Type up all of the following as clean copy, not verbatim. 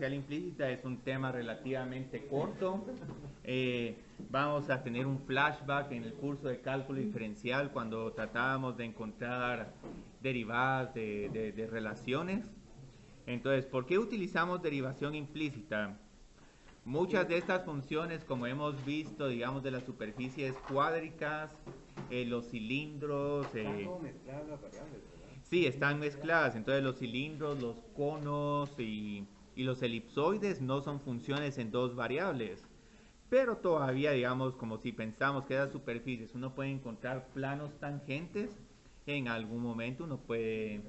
parcial implícita es un tema relativamente corto. Vamos a tener un flashback en el curso de cálculo diferencial cuando tratábamos de encontrar derivadas de relaciones. Entonces, ¿por qué utilizamos derivación implícita? Muchas de estas funciones, como hemos visto, digamos, de las superficies cuádricas, los cilindros... Están como mezcladas las variables, ¿verdad? sí, están mezcladas. Entonces los cilindros, los conos y los elipsoides no son funciones en dos variables. Pero todavía, digamos, como si pensamos que esas superficies uno puede encontrar planos tangentes, en algún momento uno puede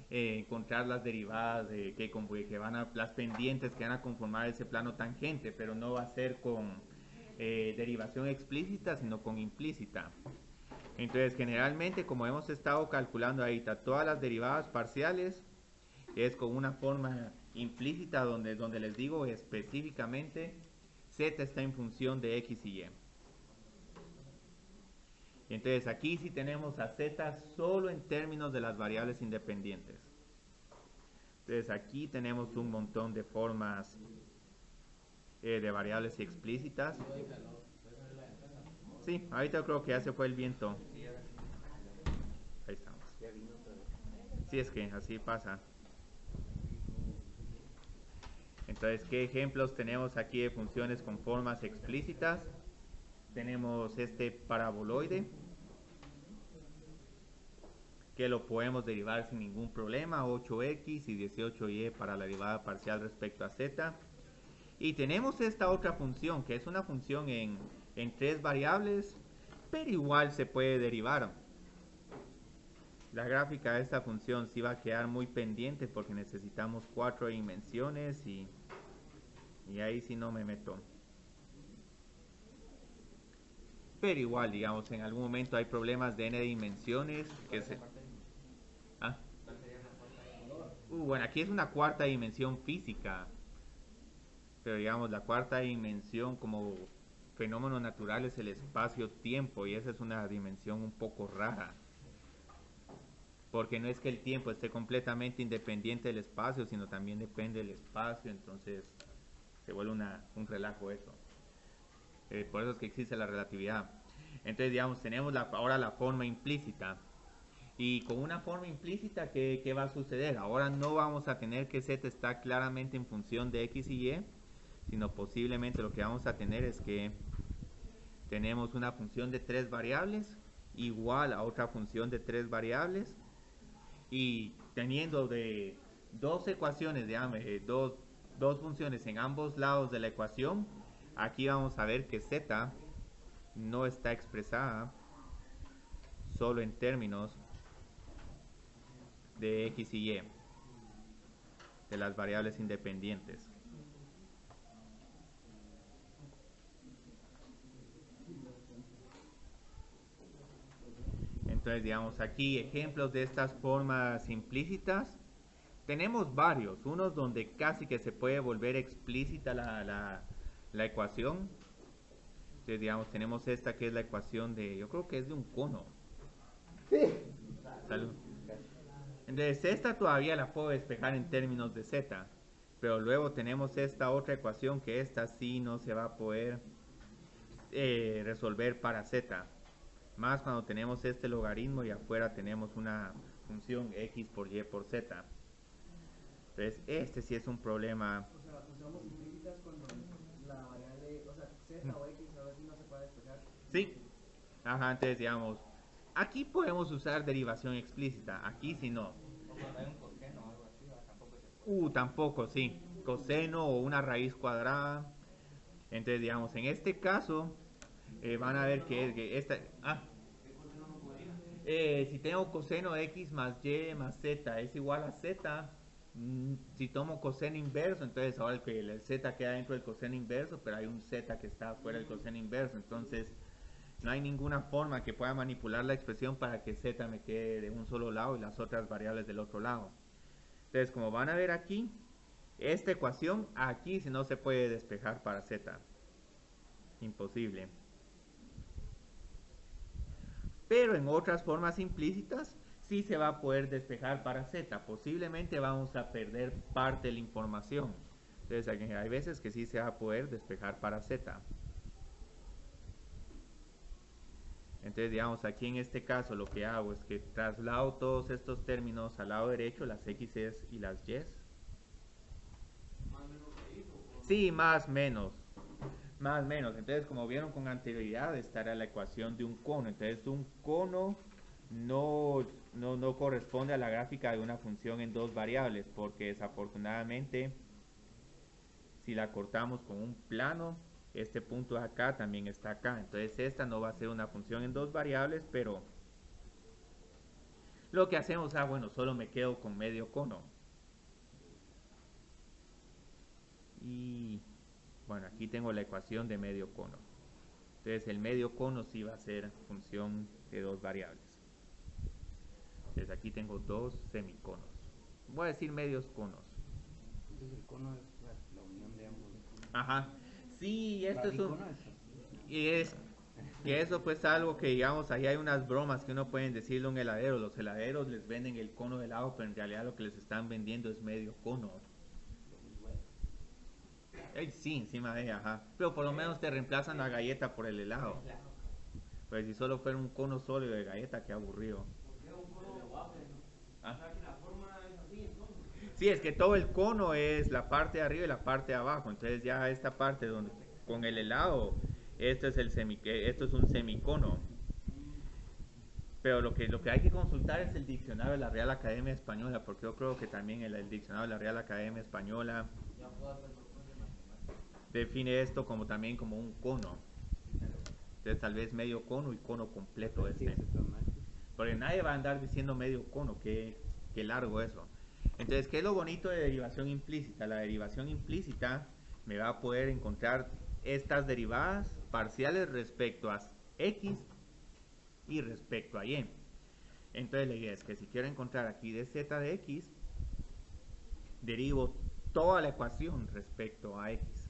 encontrar las derivadas que van a, las pendientes que van a conformar ese plano tangente, pero no va a ser con derivación explícita, sino con implícita. Entonces, generalmente, como hemos estado calculando ahorita, todas las derivadas parciales es con una forma implícita donde les digo específicamente z está en función de x y y. Entonces aquí sí tenemos a z solo en términos de las variables independientes. Entonces aquí tenemos un montón de formas de variables explícitas. Sí, ahorita creo que ya se fue el viento. Ahí estamos. Sí, es que así pasa. Entonces, ¿qué ejemplos tenemos aquí de funciones con formas explícitas? Tenemos este paraboloide, que lo podemos derivar sin ningún problema, 8x y 18y para la derivada parcial respecto a z. Y tenemos esta otra función, que es una función en tres variables, pero igual se puede derivar. La gráfica de esta función sí va a quedar muy pendiente porque necesitamos 4 dimensiones y ahí sí no me meto. Pero igual, digamos, en algún momento hay problemas de n dimensiones que se... ¿Ah? Bueno, aquí es una cuarta dimensión física, pero digamos, la cuarta dimensión como fenómeno natural es el espacio-tiempo y esa es una dimensión un poco rara. Porque no es que el tiempo esté completamente independiente del espacio, sino también depende del espacio, entonces se vuelve un relajo eso. Por eso es que existe la relatividad. Entonces, digamos, tenemos ahora la forma implícita. Y con una forma implícita, ¿qué va a suceder? Ahora no vamos a tener que z está claramente en función de x y y, sino posiblemente lo que vamos a tener es que tenemos una función de tres variables igual a otra función de tres variables y teniendo de dos ecuaciones, dos funciones en ambos lados de la ecuación, aquí vamos a ver que z no está expresada solo en términos de x y y, de las variables independientes. Entonces, digamos, aquí ejemplos de estas formas implícitas. Tenemos varios, unos donde casi que se puede volver explícita la ecuación. Entonces, digamos, tenemos esta que es la ecuación de, yo creo que es de un cono. Salud. Entonces, esta todavía la puedo despejar en términos de z, pero luego tenemos esta otra ecuación que esta sí no se va a poder resolver para z. Más cuando tenemos este logaritmo y afuera tenemos una función x por y por z. Entonces, este sí es un problema. O sea, usamos implícitas cuando la variable, o sea, z o x, ahora sí no se puede despejar. Sí. Ajá, entonces digamos, aquí podemos usar derivación explícita, aquí sí no. O cuando hay un coseno o algo así, tampoco se puede. Tampoco, sí. Coseno o una raíz cuadrada. Entonces, digamos, en este caso, van a ver que esta... Ah, si tengo coseno de x más y más z es igual a z, si tomo coseno inverso, entonces ahora el z queda dentro del coseno inverso, pero hay un z que está fuera del coseno inverso, entonces no hay ninguna forma que pueda manipular la expresión para que z me quede de un solo lado y las otras variables del otro lado. Entonces, como van a ver aquí, esta ecuación aquí si no se puede despejar para z. Imposible. Pero en otras formas implícitas sí se va a poder despejar para z. Posiblemente vamos a perder parte de la información, Entonces hay veces que sí se va a poder despejar para z. Entonces, digamos, aquí en este caso lo que hago es que traslado todos estos términos al lado derecho, las x's y las y's. Sí, más menos. Más menos. Entonces, como vieron con anterioridad, esta era la ecuación de un cono. Entonces, un cono no corresponde a la gráfica de una función en dos variables, porque desafortunadamente, si la cortamos con un plano, este punto de acá también está acá. Entonces, esta no va a ser una función en dos variables, pero lo que hacemos, bueno, solo me quedo con medio cono. Y bueno, aquí tengo la ecuación de medio cono. Entonces el medio cono sí va a ser función de dos variables. Entonces aquí tengo dos semiconos. Voy a decir medios conos. Entonces el cono es la unión de ambos. Ajá. Sí, esto es un... Barbicono es. Y es que eso pues algo que digamos, ahí hay unas bromas que uno pueden decirle a un heladero. Los heladeros les venden el cono de helado, pero en realidad lo que les están vendiendo es medio cono. Sí, encima de ella, ajá. Pero por lo menos te reemplazan la galleta por el helado. Pues si solo fuera un cono sólido de galleta, qué aburrido. ¿Ah? Sí, es que todo el cono es la parte de arriba y la parte de abajo. Entonces ya esta parte donde con el helado, esto es un semicono. Pero lo que hay que consultar es el diccionario de la Real Academia Española, porque yo creo que también el diccionario de la Real Academia Española define esto como también como un cono. Entonces tal vez medio cono y cono completo este. Porque nadie va a andar diciendo medio cono, qué largo eso. Entonces, ¿qué es lo bonito de derivación implícita? La derivación implícita me va a poder encontrar estas derivadas parciales respecto a x y respecto a y. Entonces la idea es que si quiero encontrar aquí de z de x, derivo toda la ecuación respecto a x.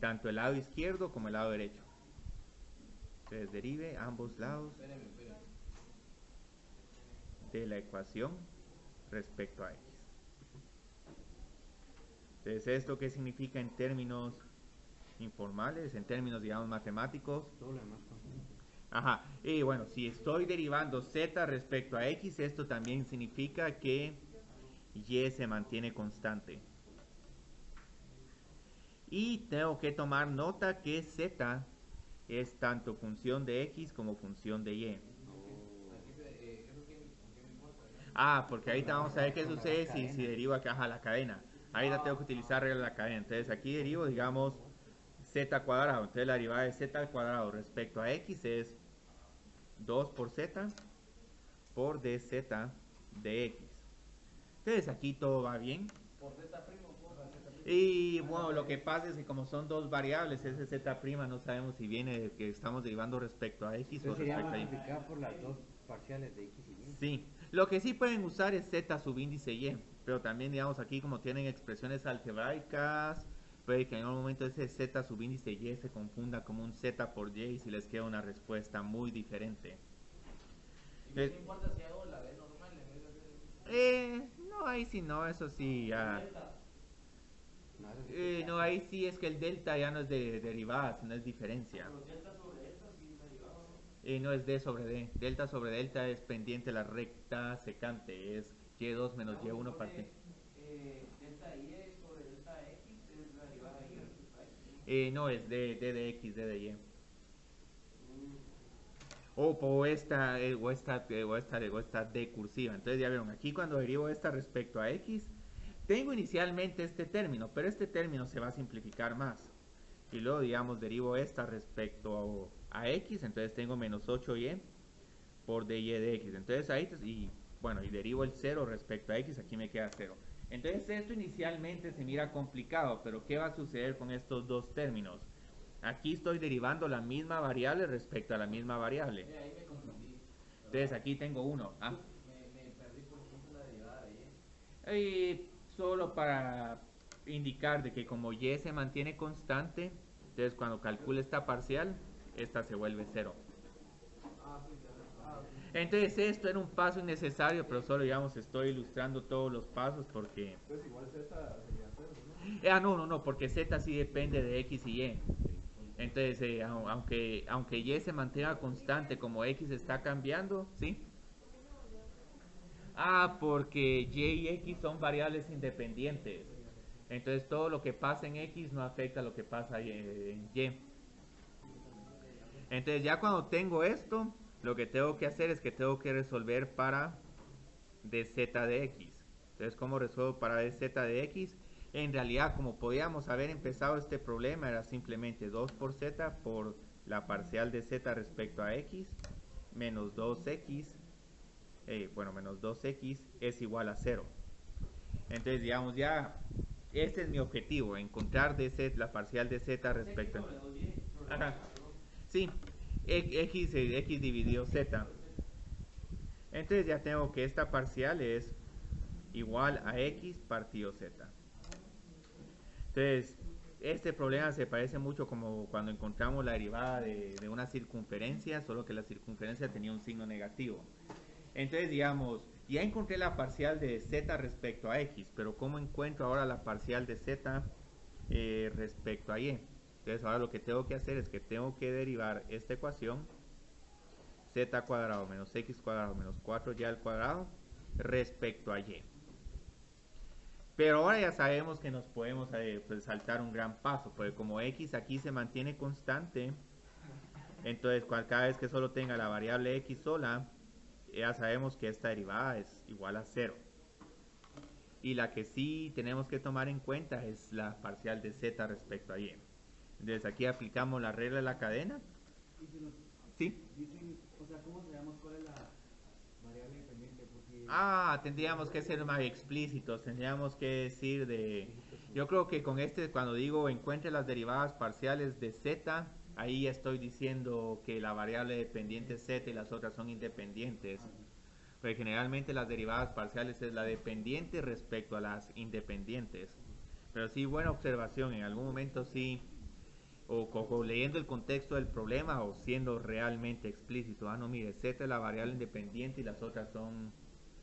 Tanto el lado izquierdo como el lado derecho. Entonces derive ambos lados de la ecuación respecto a x. Entonces, ¿esto qué significa en términos informales, en términos, digamos, matemáticos? Ajá, y bueno, si estoy derivando z respecto a x, esto también significa que y se mantiene constante. Y tengo que tomar nota que z es tanto función de x como función de y. Porque ahorita vamos a ver qué sucede si derivo acá la cadena. Ahí la tengo que utilizar regla de la cadena. Entonces aquí derivo, digamos, z cuadrado. Entonces la derivada de z al cuadrado respecto a x es 2 por z por dz de x. Entonces aquí todo va bien. Por z primo, por z primo. Y bueno, lo que pasa es que como son dos variables, ese z' no sabemos si viene de que estamos derivando respecto a x o respecto a y. Multiplicar por las dos parciales de x y y. Sí, lo que sí pueden usar es z subíndice y, pero también digamos aquí como tienen expresiones algebraicas, puede que en algún momento ese z subíndice y se confunda como un z por y si les queda una respuesta muy diferente. ¿Y no importa si hago la b normal en vez de hacer no, ahí sí no, eso sí ya. No, ahí sí es que el delta ya no es de derivada, sino es diferencia. Pero delta sobre delta sí es derivado, ¿no? No es d sobre d. Delta sobre delta es pendiente la recta secante, es y2 menos y1 partido. Delta y sobre delta x es la derivada y respecto a x. No, es d de x, d de y. O esta d cursiva. Entonces ya vieron, aquí cuando derivo esta respecto a x, tengo inicialmente este término, pero este término se va a simplificar más. Y luego, digamos, derivo esta respecto a x, entonces tengo menos 8y por dy de x. Entonces ahí, y derivo el 0 respecto a x, aquí me queda 0. Entonces esto inicialmente se mira complicado, pero ¿qué va a suceder con estos dos términos? Aquí estoy derivando la misma variable respecto a la misma variable. Ahí me confundí. Entonces aquí tengo 1. Me perdí por ejemplo la derivada de y. Solo para indicar de que como y se mantiene constante, entonces cuando calcule esta parcial, esta se vuelve 0. Entonces esto era un paso innecesario, pero solo, digamos, estoy ilustrando todos los pasos porque... Entonces igual Z sería 0, no, porque Z sí depende de X y Y. Entonces, aunque Y se mantenga constante como X está cambiando, ¿sí? Porque Y y X son variables independientes. Entonces todo lo que pasa en X no afecta a lo que pasa en Y. Entonces ya cuando tengo esto, lo que tengo que hacer es que tengo que resolver para dz de x. Entonces, ¿cómo resuelvo para dz de x? En realidad, como podíamos haber empezado este problema, era simplemente 2 por z por la parcial de z respecto a x, menos 2x, menos 2x es igual a 0. Entonces, digamos, ya, este es mi objetivo, encontrar dz, la parcial de z respecto a... Ajá. Sí, x dividido z. Entonces ya tengo que esta parcial es igual a x partido z. Entonces, este problema se parece mucho como cuando encontramos la derivada de una circunferencia, solo que la circunferencia tenía un signo negativo. Entonces, digamos, ya encontré la parcial de z respecto a x, pero ¿cómo encuentro ahora la parcial de z respecto a y? Entonces, ahora lo que tengo que hacer es que tengo que derivar esta ecuación, z cuadrado menos x cuadrado menos 4y al cuadrado, respecto a y. Pero ahora ya sabemos que nos podemos saltar un gran paso, porque como x aquí se mantiene constante, entonces cada vez que solo tenga la variable x sola, ya sabemos que esta derivada es igual a 0. Y la que sí tenemos que tomar en cuenta es la parcial de z respecto a y. Entonces aquí aplicamos la regla de la cadena. ¿Sí? O sea, ¿cómo sabemos cuál es la variable dependiente? Porque... Tendríamos que ser más explícitos, tendríamos que decir yo creo que con cuando digo encuentre las derivadas parciales de z, ahí estoy diciendo que la variable dependiente es z y las otras son independientes. Porque generalmente las derivadas parciales es la dependiente respecto a las independientes. Pero sí, buena observación, en algún momento sí, o leyendo el contexto del problema o siendo realmente explícito. No, mire, z es la variable independiente y las otras son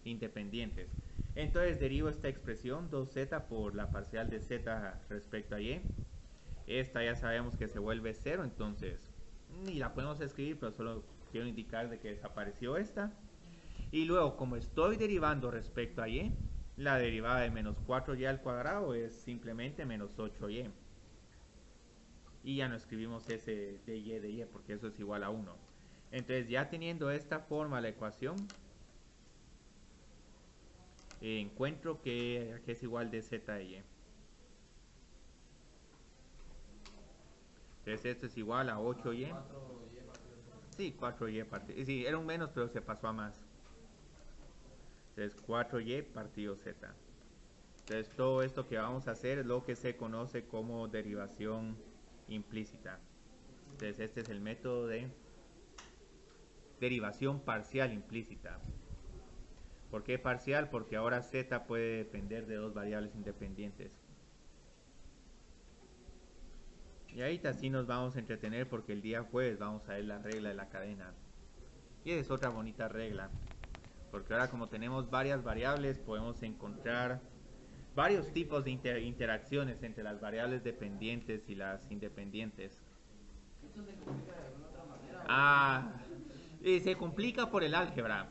independientes. Entonces derivo esta expresión 2z por la parcial de z respecto a y. Esta ya sabemos que se vuelve 0, entonces ni la podemos escribir, pero solo quiero indicar de que desapareció esta. Y luego, como estoy derivando respecto a y, la derivada de menos 4y al cuadrado es simplemente menos 8y. Y ya no escribimos ese de y porque eso es igual a 1. Entonces ya teniendo esta forma la ecuación, encuentro que es igual de z de y. Entonces esto es igual a 8y. Sí, 4y partido. Sí, era un menos, pero se pasó a más. Entonces 4y partido z. Entonces todo esto que vamos a hacer es lo que se conoce como derivación implícita. Entonces este es el método de derivación parcial implícita. ¿Por qué parcial? Porque ahora z puede depender de dos variables independientes. Y ahorita sí nos vamos a entretener porque el día jueves vamos a ver la regla de la cadena. Y es otra bonita regla. Porque ahora como tenemos varias variables podemos encontrar varios tipos de interacciones entre las variables dependientes y las independientes. ¿Esto se complica de alguna otra manera? Y se complica por el álgebra.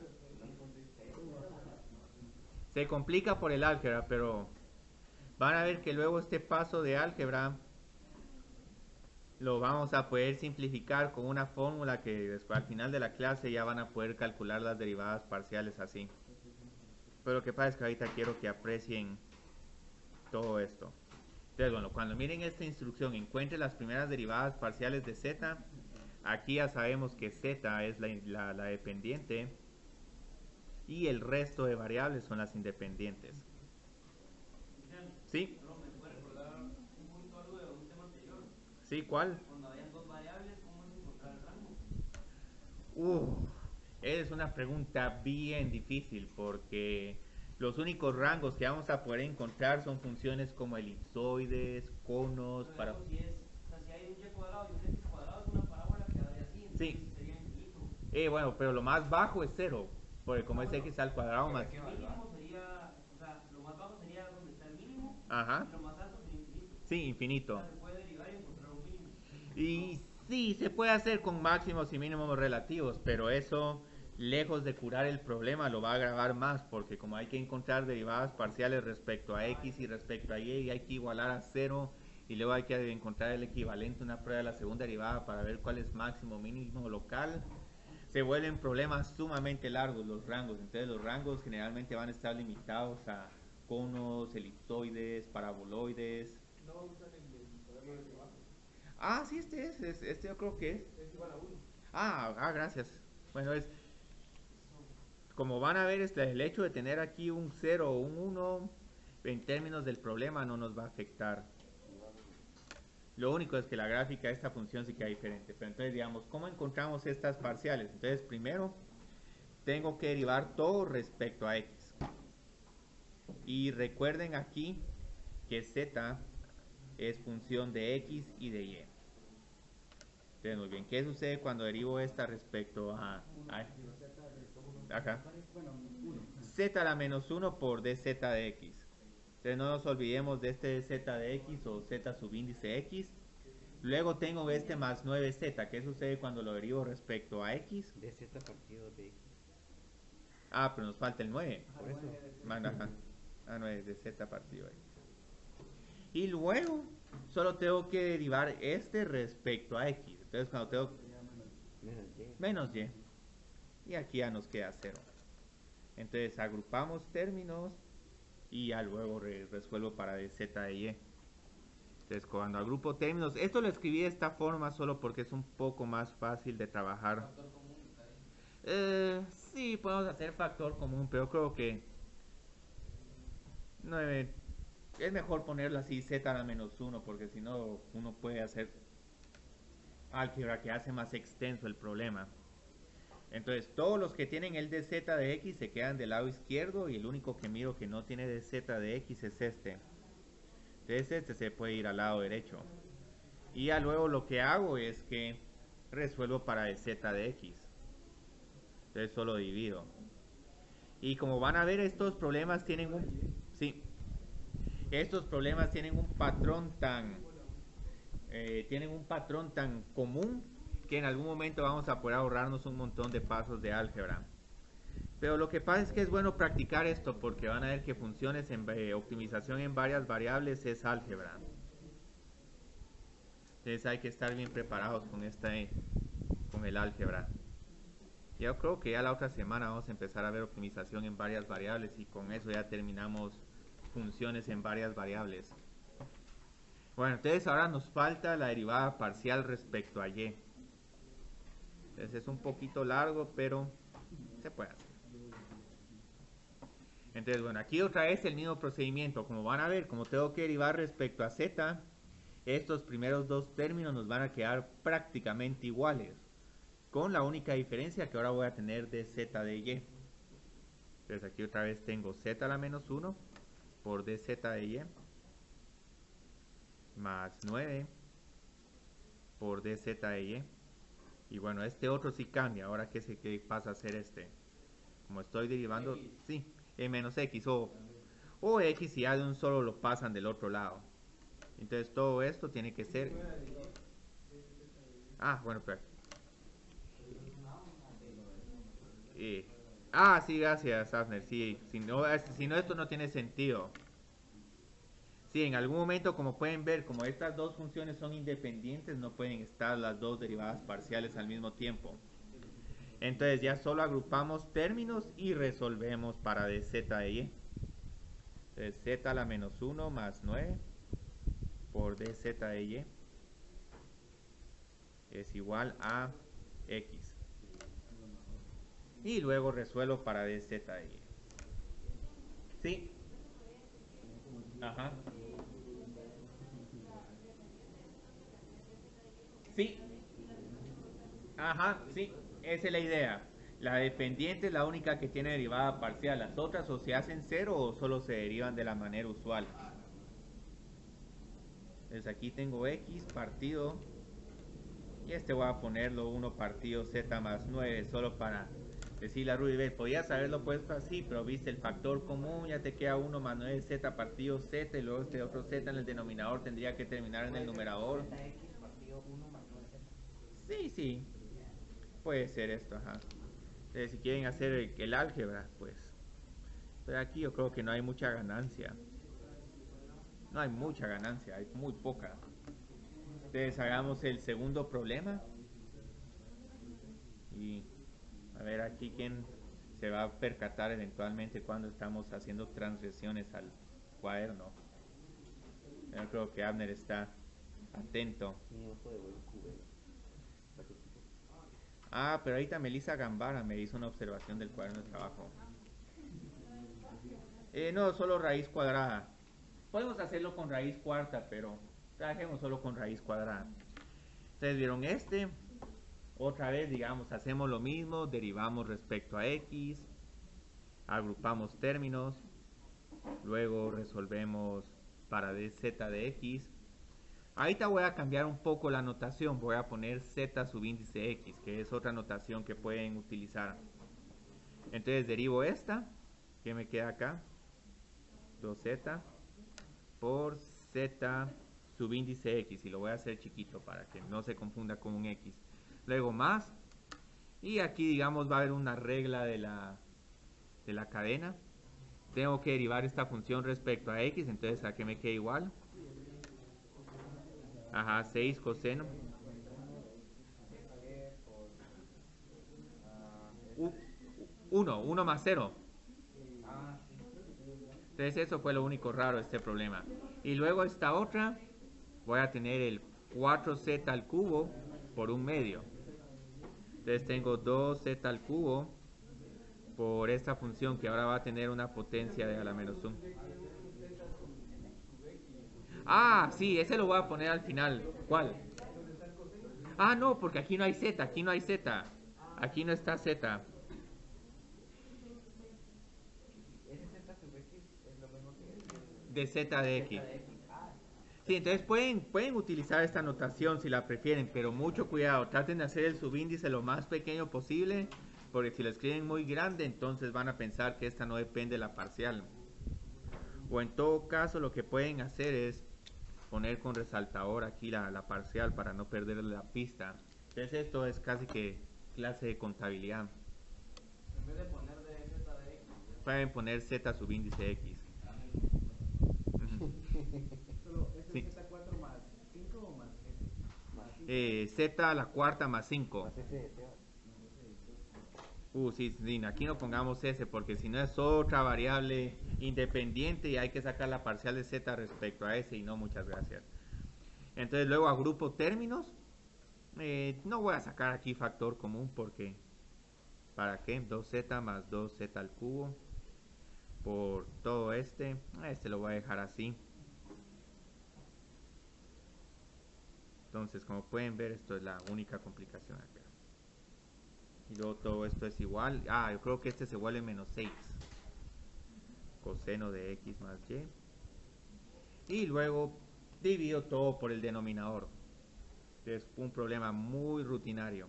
Se complica por el álgebra, pero van a ver que luego este paso de álgebra lo vamos a poder simplificar con una fórmula que después, al final de la clase ya van a poder calcular las derivadas parciales así. Pero lo que pasa es que ahorita quiero que aprecien todo esto. Entonces, bueno, cuando miren esta instrucción, encuentre las primeras derivadas parciales de z. Aquí ya sabemos que z es la dependiente y el resto de variables son las independientes. ¿Sí? ¿Me puede recordar un poquito algo de un tema anterior? ¿Sí? ¿Cuál? Cuando hayan dos variables, ¿cómo es encontrar el rango? Es una pregunta bien difícil porque los únicos rangos que vamos a poder encontrar son funciones como elipsoides, conos, Pero si hay un y cuadrado y un x cuadrado, es una parábola que vaya así, entonces Sí, sería infinito. Bueno, pero lo más bajo es 0, porque como es x al cuadrado más... Mínimo sería, o sea, lo más bajo sería donde está el mínimo, Ajá. y lo más alto sería infinito. Sí, O infinito. sea, se puede derivar y encontrar un mínimo. Y sí, se puede hacer con máximos y mínimos relativos, pero eso, lejos de curar el problema, lo va a agravar más, porque como hay que encontrar derivadas parciales respecto a x y respecto a y hay que igualar a 0, y luego hay que encontrar el equivalente a una prueba de la segunda derivada para ver cuál es máximo, mínimo, local. Se vuelven problemas sumamente largos los rangos, entonces los rangos generalmente van a estar limitados a conos, elipsoides, paraboloides. No usan el cuaderno de trabajo. Ah, sí, este yo creo que es. Es igual a 1. Gracias. Bueno, como van a ver, el hecho de tener aquí un 0 o un 1, en términos del problema no nos va a afectar. Lo único es que la gráfica de esta función sí queda diferente. Pero entonces, digamos, ¿cómo encontramos estas parciales? Entonces, primero, tengo que derivar todo respecto a x. Y recuerden aquí que z es función de x y de y. Entonces, muy bien, ¿qué sucede cuando derivo esta respecto a acá? Z a la menos 1 por dz de x. Entonces no nos olvidemos de este dz de x o z subíndice x. Luego tengo este más 9z. ¿Qué sucede cuando lo derivo respecto a x? dz partido de x. Pero nos falta el 9. Por eso. Ajá. 9 de z partido de x. Y luego solo tengo que derivar este respecto a x. Entonces cuando tengo menos y. Y aquí ya nos queda 0. Entonces agrupamos términos y ya luego resuelvo para dz de y. Entonces cuando agrupo términos, esto lo escribí de esta forma solo porque es un poco más fácil de trabajar. Factor común está ahí. Sí, podemos hacer factor común, pero creo que no, es mejor ponerlo así, z a la menos 1, porque si no uno puede hacer álgebra que hace más extenso el problema. Entonces todos los que tienen el dz de x se quedan del lado izquierdo y el único que miro que no tiene dz de x es este. Entonces este se puede ir al lado derecho. Y ya luego lo que hago es que resuelvo para dz de x. Entonces solo divido. Y como van a ver, estos problemas tienen un... Sí. Estos problemas tienen un patrón tan... común que en algún momento vamos a poder ahorrarnos un montón de pasos de álgebra. Pero lo que pasa es que es bueno practicar esto porque van a ver que funciones en optimización en varias variables es álgebra. Entonces hay que estar bien preparados con el álgebra. Yo creo que ya la otra semana vamos a empezar a ver optimización en varias variables y con eso ya terminamos funciones en varias variables. Bueno, entonces ahora nos falta la derivada parcial respecto a y. Entonces es un poquito largo, pero se puede hacer. Entonces, bueno, aquí otra vez el mismo procedimiento. Como van a ver, como tengo que derivar respecto a z, estos primeros dos términos nos van a quedar prácticamente iguales, con la única diferencia que ahora voy a tener de z de y. Entonces aquí otra vez tengo z a la menos 1 por dz de y más 9 por dz de y. Y bueno, este otro sí cambia. Ahora, ¿qué pasa a ser este? Como estoy derivando, sí, menos x o x y ya de un solo lo pasan del otro lado. Entonces todo esto tiene que ser... bueno, pero... sí, gracias, Afner. Sí, si no, esto no tiene sentido. Sí, en algún momento, como pueden ver, como estas dos funciones son independientes, no pueden estar las dos derivadas parciales al mismo tiempo. Entonces ya solo agrupamos términos y resolvemos para dz de y. Entonces z a la menos 1 más 9 por dz de y es igual a x. Y luego resuelvo para dz de y. ¿Sí? Ajá. Sí. Ajá, sí. Esa es la idea. La dependiente es la única que tiene derivada parcial. Las otras o se hacen cero o solo se derivan de la manera usual. Entonces aquí tengo x partido Y este voy a ponerlo 1 partido z más 9 solo para decirle a Rudy, ve, podías haberlo puesto así, pero viste el factor común, ya te queda 1 más 9 z partido z y luego este otro z en el denominador tendría que terminar en el numerador. ZX partido 1 más 9Z. Sí, sí, puede ser esto, ajá. Entonces, si quieren hacer el álgebra, pues. Pero aquí yo creo que no hay mucha ganancia. No hay mucha ganancia, hay muy poca. Entonces hagamos el segundo problema. Y a ver aquí quién se va a percatar eventualmente cuando estamos haciendo transgresiones al cuaderno. Yo creo que Abner está atento. Ah, pero ahorita Melissa Gambara me hizo una observación del cuaderno de trabajo. No, solo raíz cuadrada. Podemos hacerlo con raíz cuarta, pero trabajemos solo con raíz cuadrada. Ustedes vieron este. Otra vez, digamos, hacemos lo mismo, derivamos respecto a x, agrupamos términos, luego resolvemos para z de x. Ahorita voy a cambiar un poco la notación, voy a poner z subíndice x, que es otra notación que pueden utilizar. Entonces derivo esta, que me queda acá, 2z por z subíndice x, y lo voy a hacer chiquito para que no se confunda con un x. Luego más, y aquí digamos va a haber una regla de la cadena. Tengo que derivar esta función respecto a x, entonces a que me quede igual. Ajá, 6 coseno. 1 más 0. Entonces eso fue lo único raro de este problema. Y luego esta otra, voy a tener el 4z al cubo por 1/2. Entonces tengo 2z al cubo por esta función que ahora va a tener una potencia de a la menos 1. Ah, sí, ese lo voy a poner al final. ¿Cuál? Ah, no, porque aquí no hay z, aquí no hay z. Aquí no está z. Ese Z sub X es lo mismo que De z de x. Sí, entonces pueden utilizar esta notación si la prefieren, pero mucho cuidado, traten de hacer el subíndice lo más pequeño posible, porque si lo escriben muy grande, entonces van a pensar que esta no depende de la parcial. O en todo caso, lo que pueden hacer es poner con resaltador aquí la parcial para no perder la pista. Entonces esto es casi que clase de contabilidad. En vez de poner de z de x. Pueden poner z subíndice x. Solo, ¿es Sí. Z4 más 5 o más S? Más 5. Z a la cuarta más 5. más ese deseo. Sí, aquí no pongamos S porque si no es otra variable independiente y hay que sacar la parcial de Z respecto a S y no, muchas gracias. Entonces luego agrupo términos. No voy a sacar aquí factor común porque ¿para qué? 2z más 2z al cubo por todo este lo voy a dejar así. Entonces como pueden ver esto es la única complicación acá. Y luego todo esto es igual. Yo creo que este se vuelve menos 6. Coseno de x más y. Y luego divido todo por el denominador. Es un problema muy rutinario.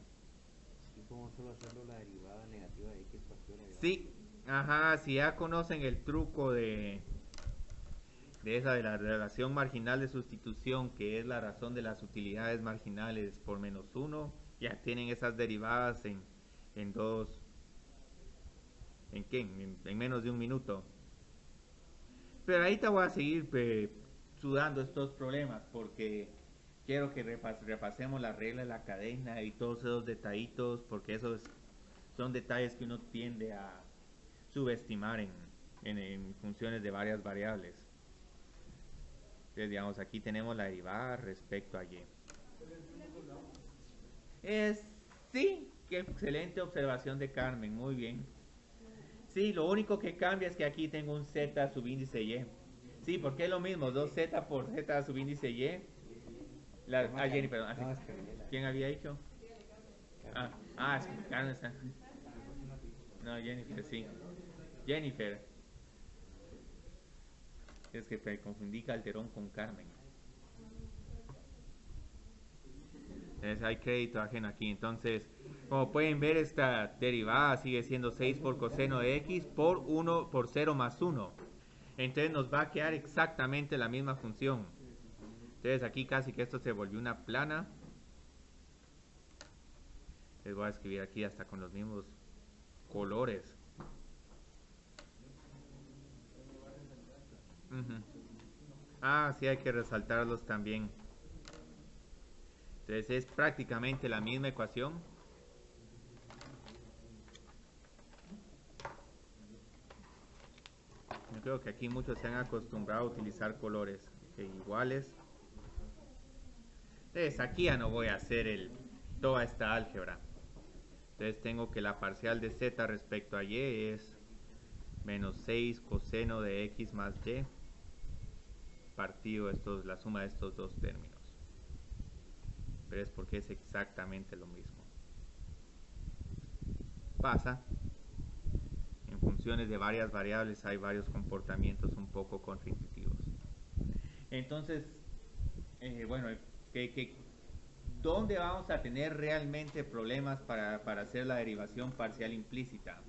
¿Y cómo solo hacerlo la derivada negativa de X partido de la derivada? Sí, ajá, si ya conocen el truco de la relación marginal de sustitución, que es la razón de las utilidades marginales por menos 1, ya tienen esas derivadas en dos, ¿en qué? En menos de un minuto. Pero ahí te voy a seguir sudando estos problemas porque quiero que repasemos la regla de la cadena y todos esos detallitos, porque esos son detalles que uno tiende a subestimar en funciones de varias variables. Entonces, digamos, aquí tenemos la derivada respecto a y. Sí, qué excelente observación de Carmen, muy bien. Sí, lo único que cambia es que aquí tengo un z subíndice y. Sí, porque es lo mismo, 2z por z subíndice y. Jenny, perdón. No, es que ¿Quién había dicho? Es que Carmen está. No, Jennifer, sí. Jennifer. Es que confundí Calderón con Carmen. Entonces hay crédito ajeno aquí. Entonces, como pueden ver, esta derivada sigue siendo 6 por coseno de x por 1 por 0 más 1. Entonces nos va a quedar exactamente la misma función. Entonces aquí casi que esto se volvió una plana. Les voy a escribir aquí hasta con los mismos colores. Ah, sí, hay que resaltarlos también. Entonces es prácticamente la misma ecuación. Yo creo que aquí muchos se han acostumbrado a utilizar colores iguales. Entonces aquí ya no voy a hacer toda esta álgebra. Entonces tengo que la parcial de z respecto a y es menos 6 coseno de x más y partido la suma de estos dos términos. Pero es porque es exactamente lo mismo. Pasa. En funciones de varias variables hay varios comportamientos un poco contraintuitivos. Entonces, bueno, ¿dónde vamos a tener realmente problemas para hacer la derivación parcial implícita?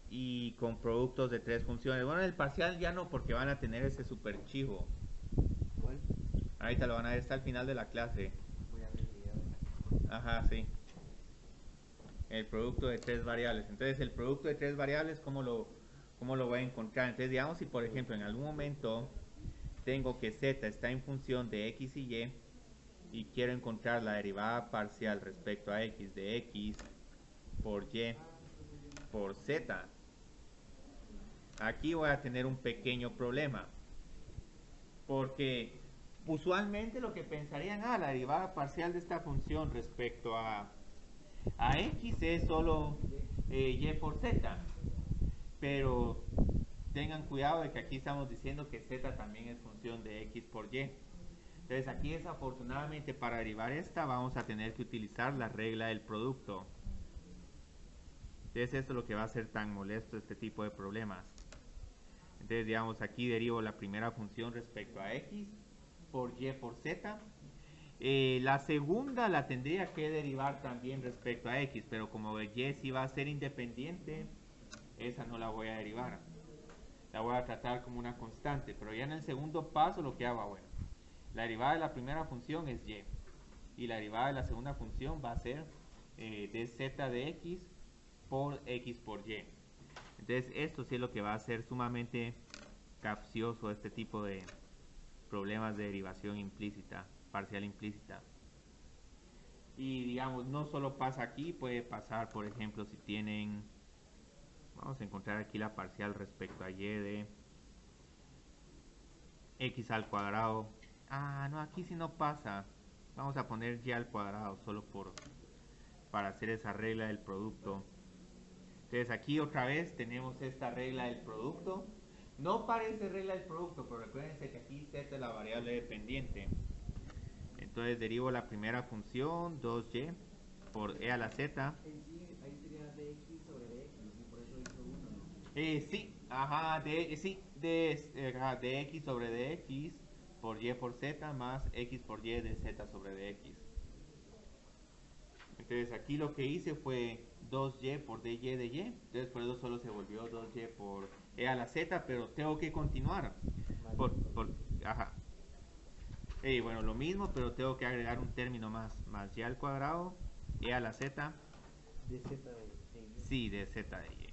Y con productos de tres funciones. Bueno, el parcial ya no, porque van a tener ese super chivo. ¿Cuál? Ahorita lo van a ver, está al final de la clase. Voy a ver el video. Ajá, sí. El producto de tres variables. Entonces, el producto de tres variables, ¿cómo lo voy a encontrar? Entonces, digamos, si por ejemplo en algún momento tengo que z está en función de x y y quiero encontrar la derivada parcial respecto a x de x por y por z, aquí voy a tener un pequeño problema, porque usualmente lo que pensarían, la derivada parcial de esta función respecto a x es solo y por z, pero tengan cuidado de que aquí estamos diciendo que z también es función de x por y. Entonces aquí desafortunadamente para derivar esta vamos a tener que utilizar la regla del producto. Entonces esto es lo que va a ser tan molesto este tipo de problemas. Entonces digamos aquí derivo la primera función respecto a x por y por z. La segunda la tendría que derivar también respecto a x, pero como y sí va a ser independiente, esa no la voy a derivar. La voy a tratar como una constante, pero ya en el segundo paso lo que hago, bueno, la derivada de la primera función es y la derivada de la segunda función va a ser dz de x por x por y. Entonces esto sí es lo que va a ser sumamente capcioso este tipo de problemas de derivación implícita, parcial implícita. Y digamos, no solo pasa aquí, puede pasar, por ejemplo, si tienen, vamos a encontrar aquí la parcial respecto a y de x al cuadrado. No, aquí sí no pasa. Vamos a poner y al cuadrado solo para hacer esa regla del producto. Entonces aquí otra vez tenemos esta regla del producto. No parece regla del producto, pero recuérdense que aquí z es la variable dependiente. Entonces derivo la primera función, 2y por e a la z. En sí, ahí sería dx sobre dx, y por eso hizo 1, ¿no? Sí, ajá, de x sobre dx por y por z más x por y de z sobre dx. Entonces aquí lo que hice fue 2y por dy de y, entonces por eso solo se volvió 2y por e a la z, pero tengo que continuar. Ajá. Y bueno, lo mismo, pero tengo que agregar un término más y al cuadrado, e a la z. ¿De z de y? Sí, de z de y.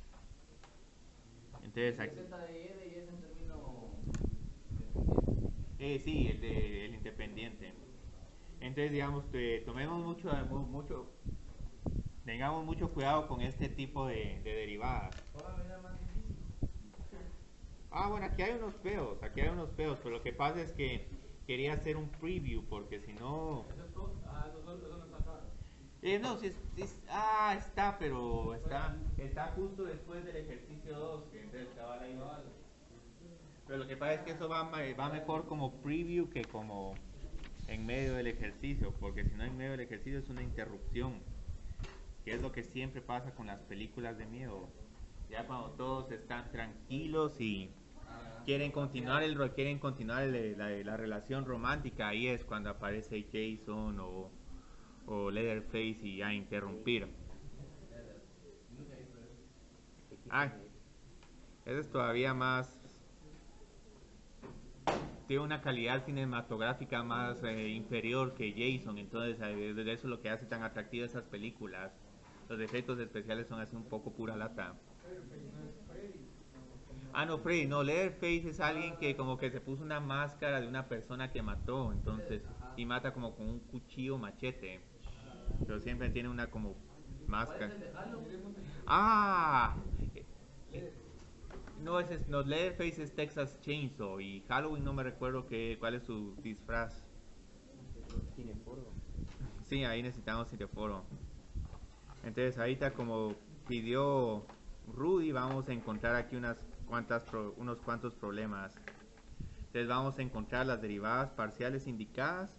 Entonces aquí... z de y es un término sí, el independiente. Entonces, digamos, tengamos mucho cuidado con este tipo de derivadas. Bueno, aquí hay unos peos, pero lo que pasa es que quería hacer un preview, porque si no... Eso no está acá. No, sí, está, pero está justo después del ejercicio 2, que entonces estaba ahí. Pero lo que pasa es que eso va mejor como preview que como en medio del ejercicio, porque si no en medio del ejercicio es una interrupción, que es lo que siempre pasa con las películas de miedo. Ya cuando todos están tranquilos y quieren continuar la relación romántica, ahí es cuando aparece Jason o Leatherface y ya interrumpir. Ah, ese es todavía más, tiene una calidad cinematográfica más inferior que Jason, entonces eso es lo que hace tan atractivas esas películas. Los efectos especiales son así un poco pura lata. Ah, no, Freddy, no, Leatherface es alguien que como que se puso una máscara de una persona que mató, entonces, y mata como con un cuchillo machete, pero siempre tiene una como máscara. Ah, no, no, Leatherface es Texas Chainsaw y Halloween no me recuerdo cuál es su disfraz. Cineforo. Sí, ahí necesitamos cineforo. Entonces ahorita como pidió Rudy, vamos a encontrar aquí unos cuantos problemas. Entonces vamos a encontrar las derivadas parciales indicadas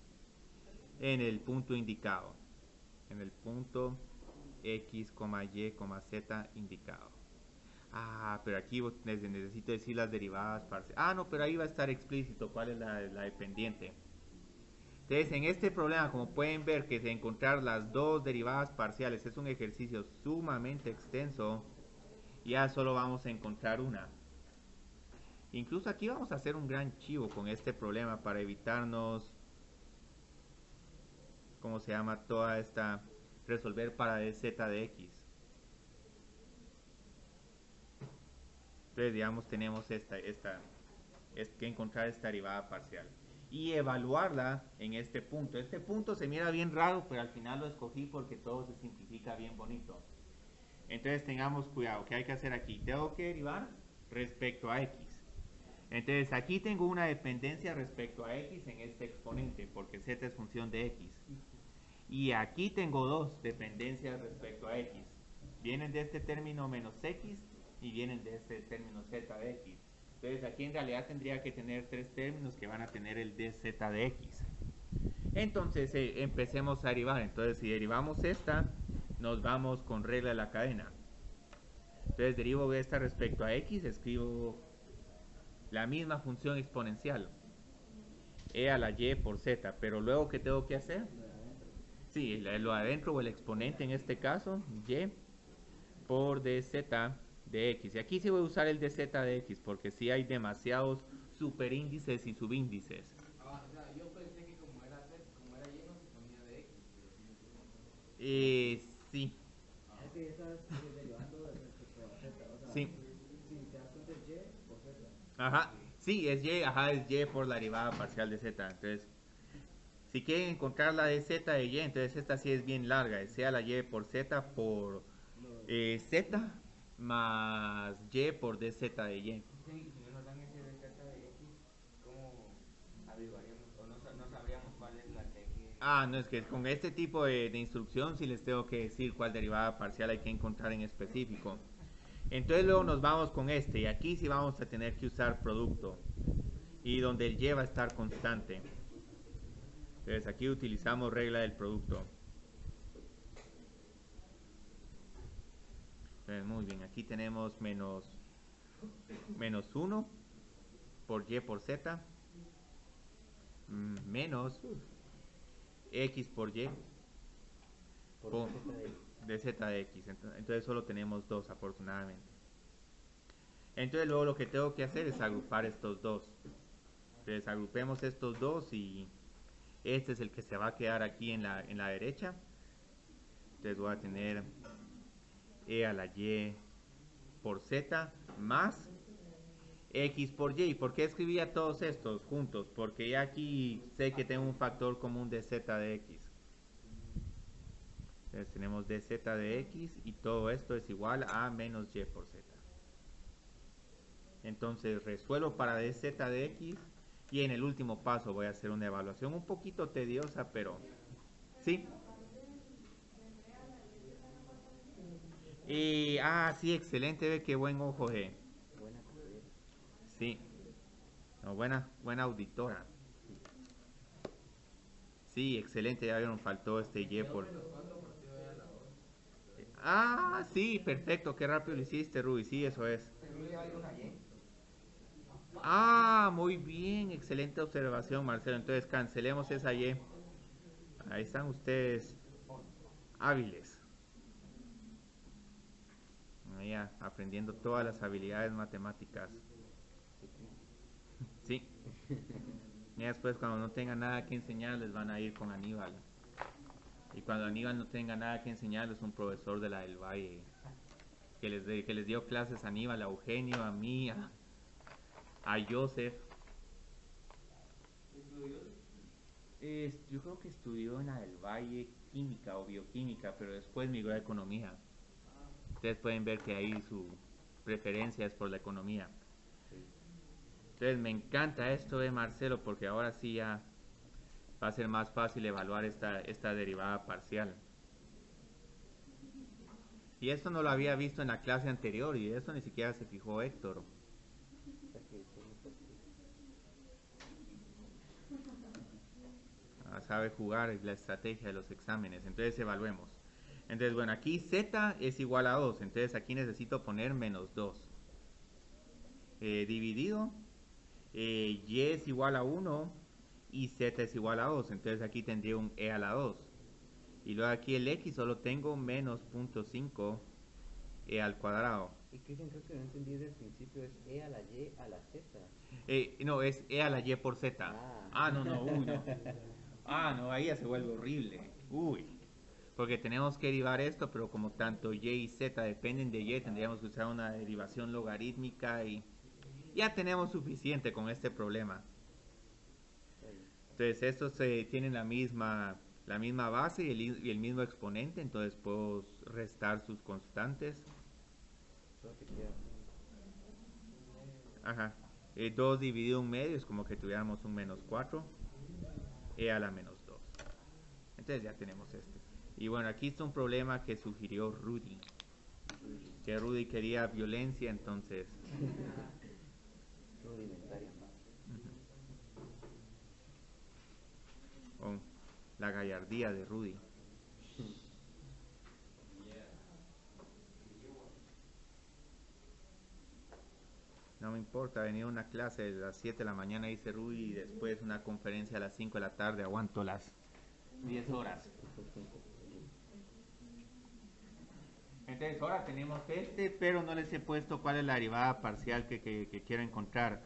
en el punto indicado. En el punto X, Y, Z indicado. Ah, pero aquí necesito decir las derivadas parciales. Ah, no, pero ahí va a estar explícito cuál es la dependiente. Entonces, en este problema, como pueden ver, que de encontrar las dos derivadas parciales es un ejercicio sumamente extenso, ya solo vamos a encontrar una. Incluso aquí vamos a hacer un gran chivo con este problema para evitarnos, ¿cómo se llama? Toda esta, resolver para dz de x. Entonces, digamos, tenemos es que encontrar esta derivada parcial y evaluarla en este punto. Este punto se mira bien raro, pero al final lo escogí porque todo se simplifica bien bonito. Entonces tengamos cuidado. ¿Qué hay que hacer aquí? Tengo que derivar respecto a x. Entonces aquí tengo una dependencia respecto a x en este exponente, porque z es función de x. Y aquí tengo dos dependencias respecto a x. Vienen de este término menos x y vienen de este término z de x. Entonces aquí en realidad tendría que tener tres términos que van a tener el dz de x. Entonces empecemos a derivar. Entonces si derivamos esta, nos vamos con regla de la cadena. Entonces derivo esta respecto a x, escribo la misma función exponencial, e a la y por z, pero luego ¿qué tengo que hacer? Sí, lo adentro o el exponente en este caso, y por dz de x. Y aquí sí voy a usar el dz de x porque sí hay demasiados superíndices y subíndices. Ah, o sea, yo pensé que como era Z, como era Y no se ponía de X, pero sí se pone. Sí. Es que ya estás derivando respecto a Z, o sea, Sí. si te das cuenta es Y por Z. Ajá. Sí, es y por la derivada parcial de z. Entonces, si quieren encontrar la de z de y, entonces esta sí es bien larga. Sea la y por z por z más y por dz de y. Sí, si no nos dan ese de Z de X, ¿cómo averiguaríamos? O no sabríamos cuál es la que hay que... Ah, no, es que con este tipo de instrucción sí les tengo que decir cuál derivada parcial hay que encontrar en específico. Entonces luego nos vamos con este, y aquí sí vamos a tener que usar producto, y donde el y va a estar constante. Entonces aquí utilizamos regla del producto. Entonces, muy bien, aquí tenemos menos 1 por y por z, menos x por y por de z de x. Entonces solo tenemos 2 afortunadamente. Entonces luego lo que tengo que hacer es agrupar estos dos. Entonces agrupemos estos dos y este es el que se va a quedar aquí en la derecha. Entonces voy a tener e a la y por z más x por y. ¿Por qué escribía todos estos juntos? Porque ya aquí sé que tengo un factor común de z de x. Entonces tenemos dz de x y todo esto es igual a menos y por z. Entonces resuelvo para dz de x y en el último paso voy a hacer una evaluación un poquito tediosa, pero sí. Sí, excelente, ve qué buen ojo, Buena carrera. Sí, no, buena auditora. Sí, excelente, ya vieron, faltó este Y por... Sí, perfecto, qué rápido lo hiciste, Ruby, sí, eso es. Seguro ya hay una Y. Ah, muy bien, excelente observación, Marcelo. Entonces cancelemos esa Y. Ahí están ustedes hábiles. Ya, aprendiendo todas las habilidades matemáticas. Sí. Y después cuando no tengan nada que enseñarles van a ir con Aníbal. Y cuando Aníbal no tenga nada que enseñarles, un profesor de la del Valle que les dio clases a Aníbal, a Eugenio, a mí, a Joseph. Yo creo que estudió en la del Valle química o bioquímica, pero después migró a economía. Ustedes pueden ver que ahí su preferencia es por la economía. Entonces me encanta esto de Marcelo porque ahora sí ya va a ser más fácil evaluar esta derivada parcial. Y esto no lo había visto en la clase anterior y de esto ni siquiera se fijó Héctor. Sabe jugar la estrategia de los exámenes. Entonces evaluemos. Entonces, bueno, aquí z es igual a 2. Entonces aquí necesito poner menos 2. Dividido. Y es igual a 1 y z es igual a 2. Entonces aquí tendría un e a la 2. Y luego aquí el x solo tengo menos 0.5 e al cuadrado. Y Cristian, creo que no entendí desde el principio, es e a la y a la z. No, es e a la y por z. No, uy, no. No, ahí ya se vuelve horrible. Uy. Porque tenemos que derivar esto, pero como tanto y y z dependen de y, tendríamos que usar una derivación logarítmica y ya tenemos suficiente con este problema. Entonces estos tienen la misma base y el mismo exponente, entonces puedo restar sus constantes. Ajá. 2 dividido un medio es como que tuviéramos un menos 4. E a la menos 2. Entonces ya tenemos este. Y bueno, aquí está un problema que sugirió Rudy. Que Rudy quería violencia, entonces... Oh, la gallardía de Rudy. No me importa, venir a una clase a las 7 de la mañana, dice Rudy, y después una conferencia a las 5 de la tarde, aguanto las 10 horas. Entonces ahora tenemos pero no les he puesto cuál es la derivada parcial que quiero encontrar.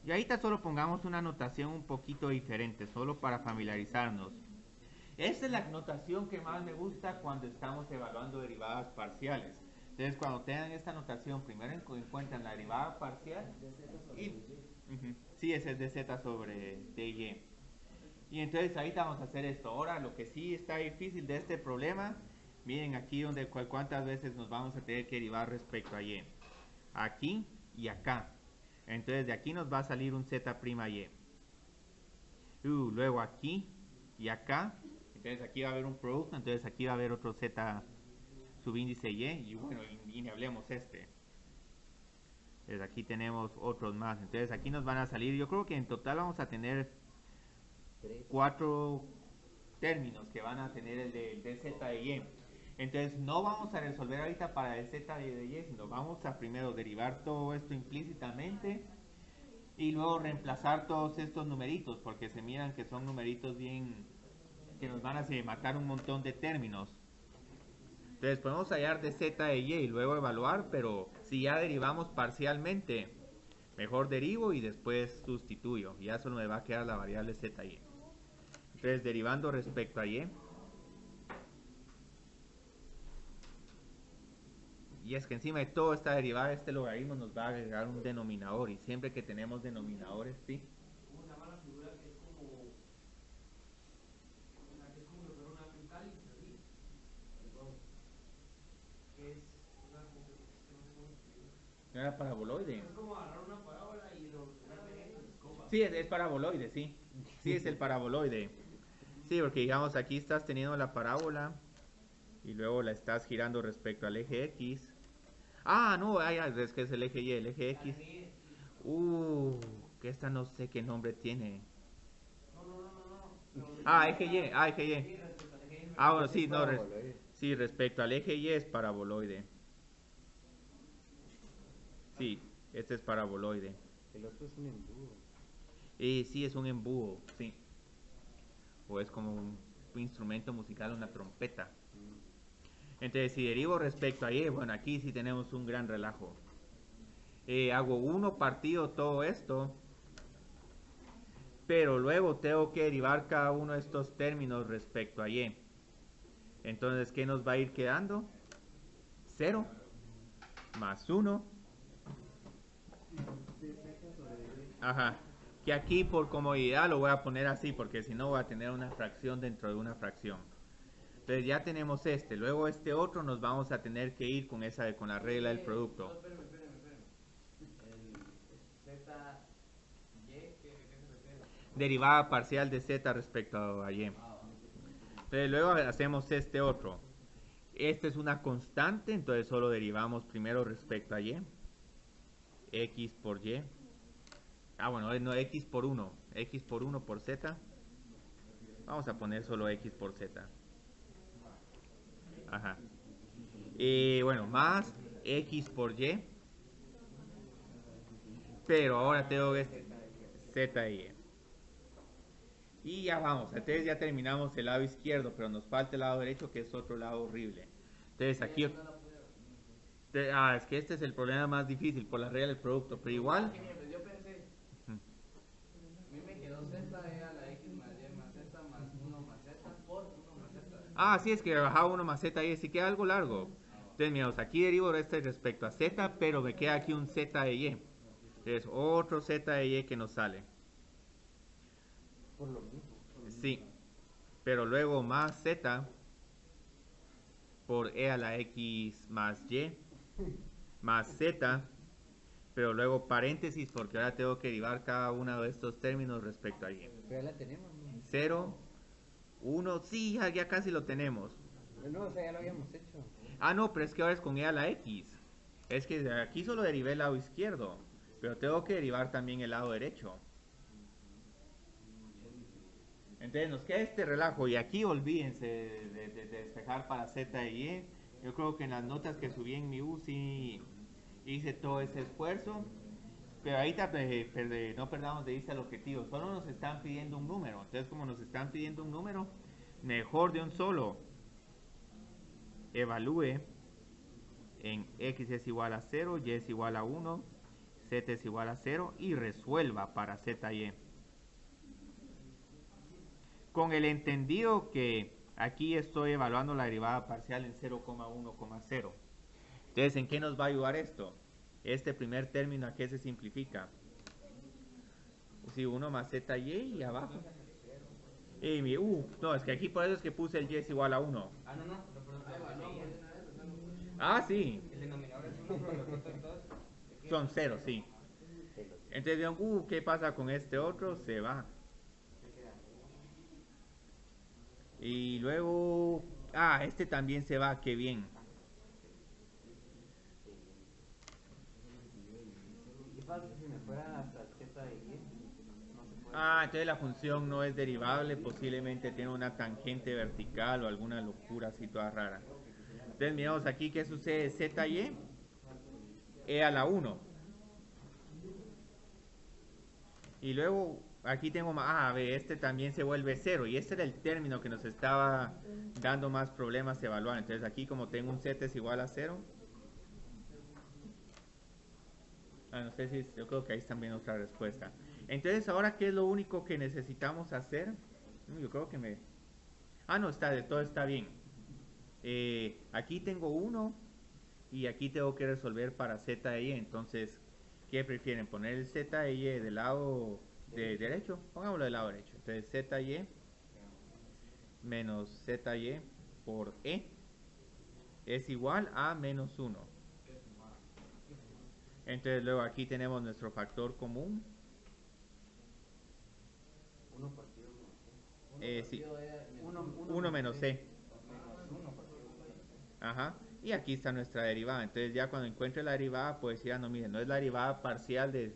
Y ahorita solo pongamos una notación un poquito diferente, solo para familiarizarnos. Esta es la notación que más me gusta cuando estamos evaluando derivadas parciales. Entonces cuando tengan esta notación, primero encuentran la derivada parcial. Sí, ese es de z sobre dy. Y entonces ahorita vamos a hacer esto. Ahora lo que sí está difícil de este problema, miren aquí cuántas veces nos vamos a tener que derivar respecto a y. Aquí y acá. Entonces de aquí nos va a salir un z''y. Luego aquí y acá. Entonces aquí va a haber un producto, entonces aquí va a haber otro z subíndice y bueno, y ni hablemos este. Entonces aquí tenemos otros más. Entonces aquí nos van a salir, yo creo que en total vamos a tener 4 términos que van a tener el de z de y. Entonces no vamos a resolver ahorita para el z de y, sino vamos a primero derivar todo esto implícitamente y luego reemplazar todos estos numeritos, porque se miran que son numeritos bien, que nos van a matar un montón de términos. Entonces podemos hallar de z de y luego evaluar, pero si ya derivamos parcialmente, mejor derivo y después sustituyo. Ya solo me va a quedar la variable z''y. Entonces derivando respecto a y. Y es que encima de todo esta derivada, este logaritmo nos va a agregar un denominador. Y siempre que tenemos denominadores, ¿sí? ¿Cómo se llama la figura que es como... O sea, que es como si fuera una pentálisis, así? Que es una... no sé cómo explicarlo. ¿No era paraboloide? Es como agarrar una parábola y doblarle en escoba. Sí, es paraboloide, sí. Sí, es el paraboloide. Sí, porque digamos aquí estás teniendo la parábola y luego la estás girando respecto al eje X. No, es que es el eje Y, el eje X. Que esta no sé qué nombre tiene. No. Eje Y, eje Y. Bueno, sí, no, sí, respecto al eje Y es paraboloide. Sí, este es paraboloide. El otro es un embudo. Sí, es un embudo, sí. O es como un instrumento musical, una trompeta. Entonces, si derivo respecto a Y, bueno, aquí sí tenemos un gran relajo. Hago 1 partido todo esto, pero luego tengo que derivar cada uno de estos términos respecto a Y. Entonces, ¿qué nos va a ir quedando? 0 más 1. Ajá. Que aquí por comodidad lo voy a poner así, porque si no voy a tener una fracción dentro de una fracción. Entonces ya tenemos este. Luego este otro nos vamos a tener que ir con con la regla del producto. Espérame. El Z, Y, ¿qué se refiere? Derivada parcial de z respecto a y. Entonces luego hacemos este otro. Este es una constante, entonces solo derivamos primero respecto a y. X por y. Ah, bueno, no, x por 1. X por 1 por z. Vamos a poner solo x por z. Ajá. Y bueno, más x por y. Pero ahora tengo z y y. Y ya vamos, entonces ya terminamos el lado izquierdo, pero nos falta el lado derecho, que es otro lado horrible. Entonces aquí... es que este es el problema más difícil por la regla del producto, pero igual... Pues yo pensé, a mí me quedó Z a la X más Y más Z más 1 más Z por 1 más Z. Sí, es que bajaba 1 más z y así queda algo largo. Entonces, miramos, aquí derivo este respecto a z, pero me queda aquí un z de y. Entonces, otro z de y que nos sale. Por lo mismo. Sí, pero luego más z por e a la x más y más z, pero luego paréntesis porque ahora tengo que derivar cada uno de estos términos respecto a y. Pero ya la tenemos, ¿no? 0, 1, sí, ya casi lo tenemos. No, o sea, ya lo habíamos hecho. No, pero es que ahora es con e a la x. Es que aquí solo derivé el lado izquierdo, pero tengo que derivar también el lado derecho. Entonces nos queda este relajo y aquí olvídense de despejar para z y y. Yo creo que en las notas que subí en mi U sí hice todo ese esfuerzo, pero ahorita no perdamos de vista el objetivo. Solo nos están pidiendo un número, entonces como nos están pidiendo un número, mejor de un solo evalúe en x es igual a 0, y es igual a 1, z es igual a 0 y resuelva para z y. Con el entendido que aquí estoy evaluando la derivada parcial en 0,1,0. Entonces, ¿en qué nos va a ayudar esto? Este primer término, ¿a qué se simplifica? Sí, 1 más z y abajo. No, es que aquí por eso es que puse el y es igual a 1. No, Sí. el denominador es 1, pero los otros dos... Son 0, sí. Entonces digan, ¿qué pasa con este otro? Se va. Y luego, este también se va, qué bien. ¿Qué pasa si me fuera hasta z de y? No se puede. Entonces la función no es derivable, posiblemente tiene una tangente vertical o alguna locura así toda rara. Entonces miramos aquí qué sucede, z y e a la 1. Y luego aquí tengo más, este también se vuelve 0 y este era el término que nos estaba dando más problemas evaluar. Entonces aquí como tengo un z es igual a 0, no sé si, yo creo que ahí está también otra respuesta. Entonces ahora, ¿qué es lo único que necesitamos hacer? Yo creo que no, todo está bien. Aquí tengo 1 y aquí tengo que resolver para z de y. Entonces, ¿qué prefieren? ¿Poner el z de y del lado derecho? Pongámoslo del lado derecho. Entonces, z y menos z y por e es igual a menos 1. Entonces, luego aquí tenemos nuestro factor común. 1 partido menos c. Sí. 1 menos c. Ajá. Y aquí está nuestra derivada. Entonces ya cuando encuentre la derivada, pues ya no, miren, no es la derivada parcial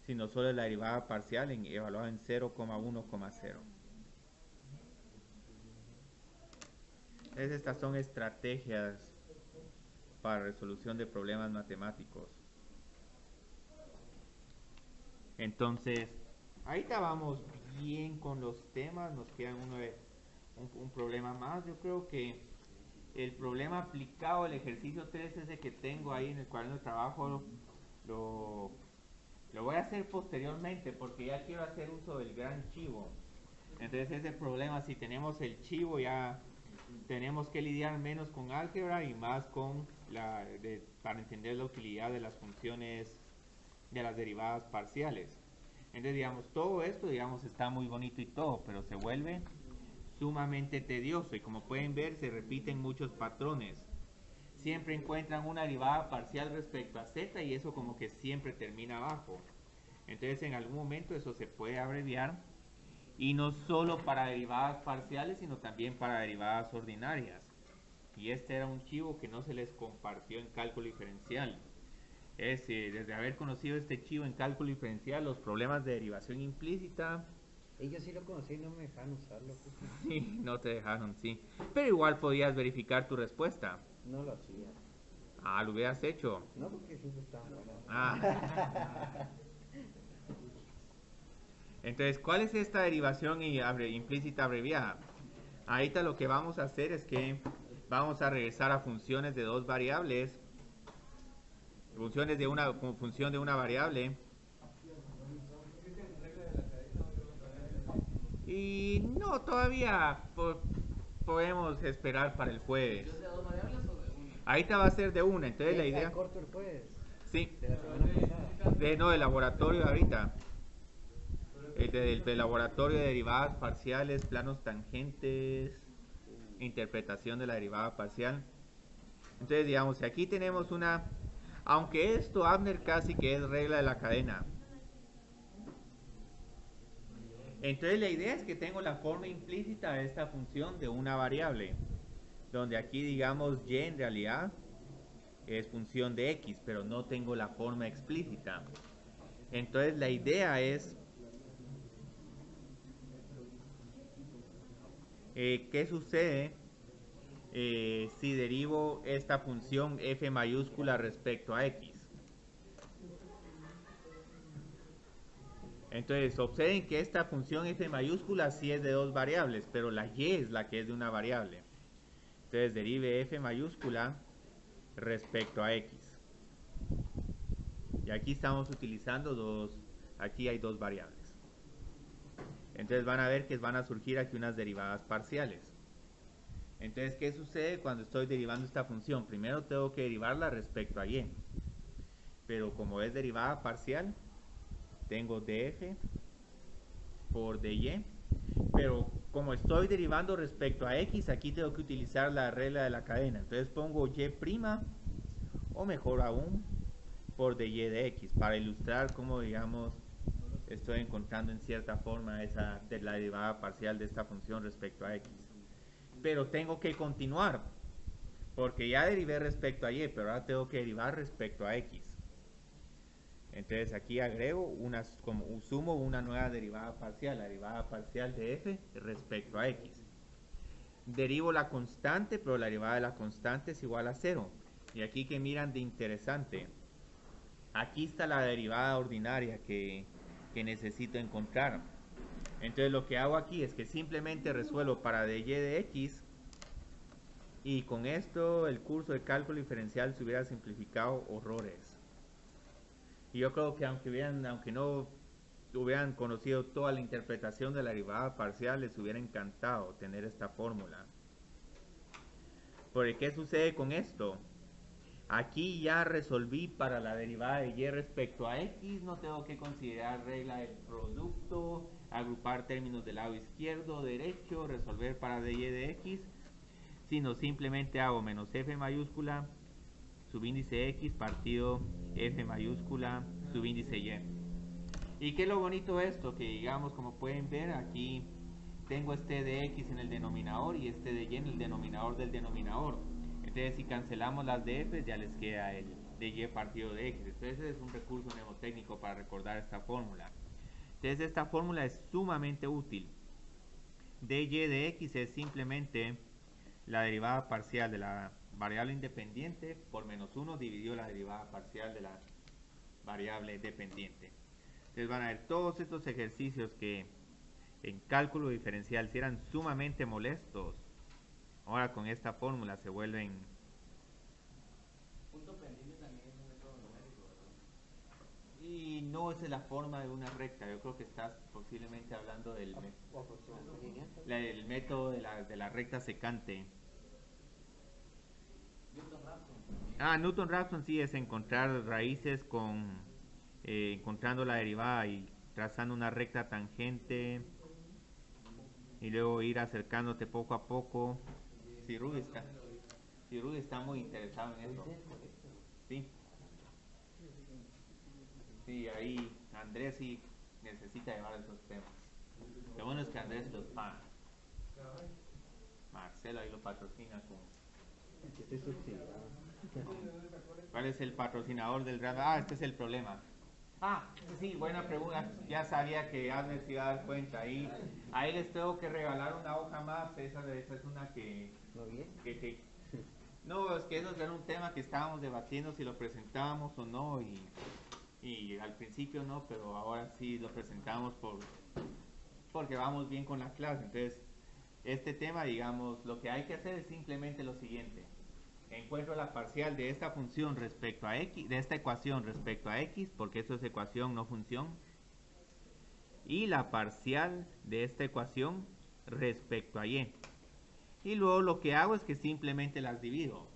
sino solo es la derivada parcial evaluada en 0,1,0. Entonces estas son estrategias para resolución de problemas matemáticos. Entonces, ahorita vamos bien con los temas, nos queda un problema más. Yo creo que el problema aplicado al ejercicio 3, ese que tengo ahí en el cuaderno de trabajo, lo, lo voy a hacer posteriormente porque ya quiero hacer uso del gran chivo. Entonces ese problema, si tenemos el chivo, ya tenemos que lidiar menos con álgebra y más con para entender la utilidad de las funciones de las derivadas parciales. Entonces, digamos, todo esto, digamos, está muy bonito y todo, pero se vuelve sumamente tedioso y como pueden ver, se repiten muchos patrones. Siempre encuentran una derivada parcial respecto a z y eso como que siempre termina abajo. Entonces, en algún momento eso se puede abreviar y no solo para derivadas parciales, sino también para derivadas ordinarias. Y este era un chivo que no se les compartió en cálculo diferencial. Es decir, desde haber conocido este chivo en cálculo diferencial, los problemas de derivación implícita... Ellos sí lo conocí y no me dejaron usarlo. Pues. Sí, no te dejaron, sí. Pero igual podías verificar tu respuesta. No lo hacía. Ah, lo hubieras hecho. No, porque siempre estaba bueno. Ah. Entonces, ¿cuál es esta derivación implícita abreviada? Ahorita lo que vamos a hacer es que vamos a regresar a funciones de dos variables, funciones de una función de una variable. Y no, todavía podemos esperar para el jueves. ¿De dos variables o de una? Ahorita va a ser de una, entonces la idea... corto el jueves. Sí, De la semana pasada. no, del laboratorio de ahorita. Del laboratorio de derivadas parciales, planos tangentes, interpretación de la derivada parcial. Entonces, digamos, si aquí tenemos una... Aunque esto, Abner, casi que es regla de la cadena. Entonces, la idea es que tengo la forma implícita de esta función de una variable. Donde aquí, digamos, y en realidad es función de x, pero no tengo la forma explícita. Entonces, la idea es... ¿qué sucede si derivo esta función f mayúscula respecto a x? Entonces, observen que esta función f mayúscula sí es de dos variables, pero la y es la que es de una variable. Entonces, derive f mayúscula respecto a x. Y aquí estamos utilizando aquí hay dos variables. Entonces van a ver que van a surgir aquí unas derivadas parciales. Entonces, ¿qué sucede cuando estoy derivando esta función? Primero tengo que derivarla respecto a y. Pero como es derivada parcial, tengo df por dy. Pero como estoy derivando respecto a x, aquí tengo que utilizar la regla de la cadena. Entonces pongo y', o mejor aún, por dy de x, para ilustrar cómo, digamos, estoy encontrando en cierta forma de la derivada parcial de esta función respecto a x. Pero tengo que continuar, porque ya derivé respecto a y, pero ahora tengo que derivar respecto a x. Entonces aquí agrego sumo una nueva derivada parcial, la derivada parcial de f respecto a x. Derivo la constante, pero la derivada de la constante es igual a 0. Y aquí que miran de interesante, aquí está la derivada ordinaria que necesito encontrar. Entonces lo que hago aquí es que simplemente resuelvo para dy de x y con esto el curso de cálculo diferencial se hubiera simplificado horrores. Y yo creo que aunque no hubieran conocido toda la interpretación de la derivada parcial, les hubiera encantado tener esta fórmula. Porque ¿qué sucede con esto? Aquí ya resolví para la derivada de y respecto a x, no tengo que considerar regla del producto, agrupar términos del lado izquierdo, derecho, resolver para dy de x, sino simplemente hago menos f mayúscula, subíndice x partido f mayúscula, subíndice y. ¿Y qué es lo bonito de esto? Que digamos, como pueden ver, aquí tengo este de x en el denominador y este de y en el denominador del denominador. Entonces, si cancelamos las de f, ya les queda el de y partido de x. Entonces, es un recurso mnemotécnico para recordar esta fórmula. Entonces, esta fórmula es sumamente útil. dy de x es simplemente la derivada parcial de la variable independiente por menos 1 dividido la derivada parcial de la variable dependiente. Entonces van a ver todos estos ejercicios que en cálculo diferencial si eran sumamente molestos, ahora con esta fórmula se vuelven... Punto pendiente también es un método numérico, ¿verdad? Y no esa es la forma de una recta, yo creo que estás posiblemente hablando del O aproximación lineal. el método de la recta secante. Newton-Raphson. Newton-Raphson sí es encontrar raíces con encontrando la derivada y trazando una recta tangente y luego ir acercándote poco a poco. Si Rudy está muy interesado en eso. Sí. Sí, ahí Andrés sí necesita llevar esos temas. Lo bueno es que Andrés los paga. Marcelo ahí lo patrocina con... Estoy subsidiado. ¿Cuál es el patrocinador del Real? Este es el problema. Sí, buena pregunta. Ya sabía que Andrés se iba a dar cuenta. Ahí les tengo que regalar una hoja más. Esa es una que... ¿No bien? No, es que eso era un tema que estábamos debatiendo si lo presentábamos o no. Y al principio no, pero ahora sí lo presentamos porque vamos bien con la clase. Entonces, este tema, digamos, lo que hay que hacer es simplemente lo siguiente. Encuentro la parcial de esta función respecto a x, de esta ecuación respecto a x, porque eso es ecuación, no función. Y la parcial de esta ecuación respecto a y. Y luego lo que hago es que simplemente las divido.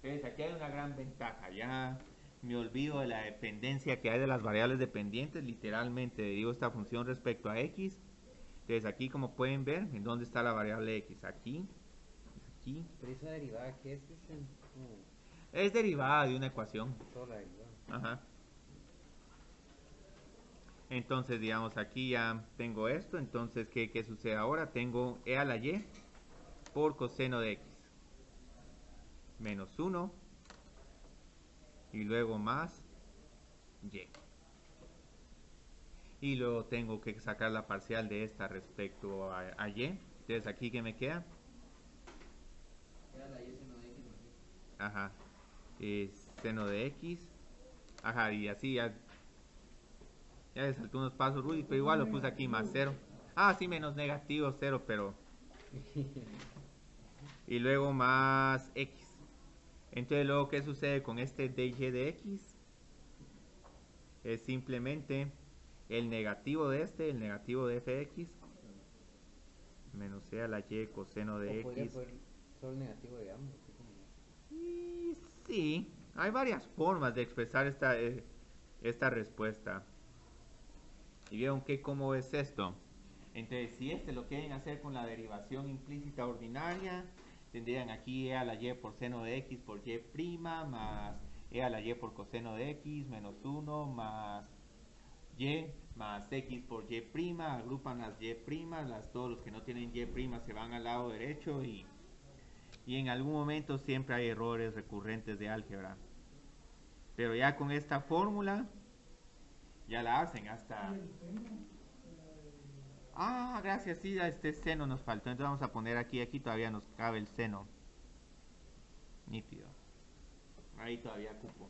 Entonces, aquí hay una gran ventaja. Ya me olvido de la dependencia que hay de las variables dependientes. Literalmente derivo esta función respecto a x. Entonces, aquí como pueden ver, ¿en dónde está la variable x? Aquí. Pero esa derivada, ¿qué es? Es derivada de una ecuación. Solo la derivada. Ajá. Entonces, digamos, aquí ya tengo esto. Entonces, ¿qué sucede ahora? Tengo e a la y por coseno de x. Menos 1. Y luego más y. Y luego tengo que sacar la parcial de esta respecto a y. Entonces, ¿aquí qué me queda? Era la y seno de x más x. Ajá. Seno de x. Ajá, y así ya le saltó unos pasos Rudy, pero igual lo puse aquí más 0. Sí, menos negativo 0, pero... y luego más x. Entonces luego, ¿qué sucede con este dy de x? Es simplemente el negativo de el negativo de f de x, menos c a la y coseno de Podría x. poner solo el negativo de ambos. ¿Sí? Y sí, hay varias formas de expresar esta respuesta. ¿Y vieron cómo es esto? Entonces, si lo quieren hacer con la derivación implícita ordinaria, tendrían aquí e a la y por seno de x por y' más e a la y por coseno de x menos 1 más y más x por y', agrupan las y', todos los que no tienen y' se van al lado derecho y en algún momento siempre hay errores recurrentes de álgebra. Pero ya con esta fórmula, ya la hacen hasta... gracias, sí, este seno nos faltó. Entonces vamos a poner aquí todavía nos cabe el seno. Nítido. Ahí todavía cupo.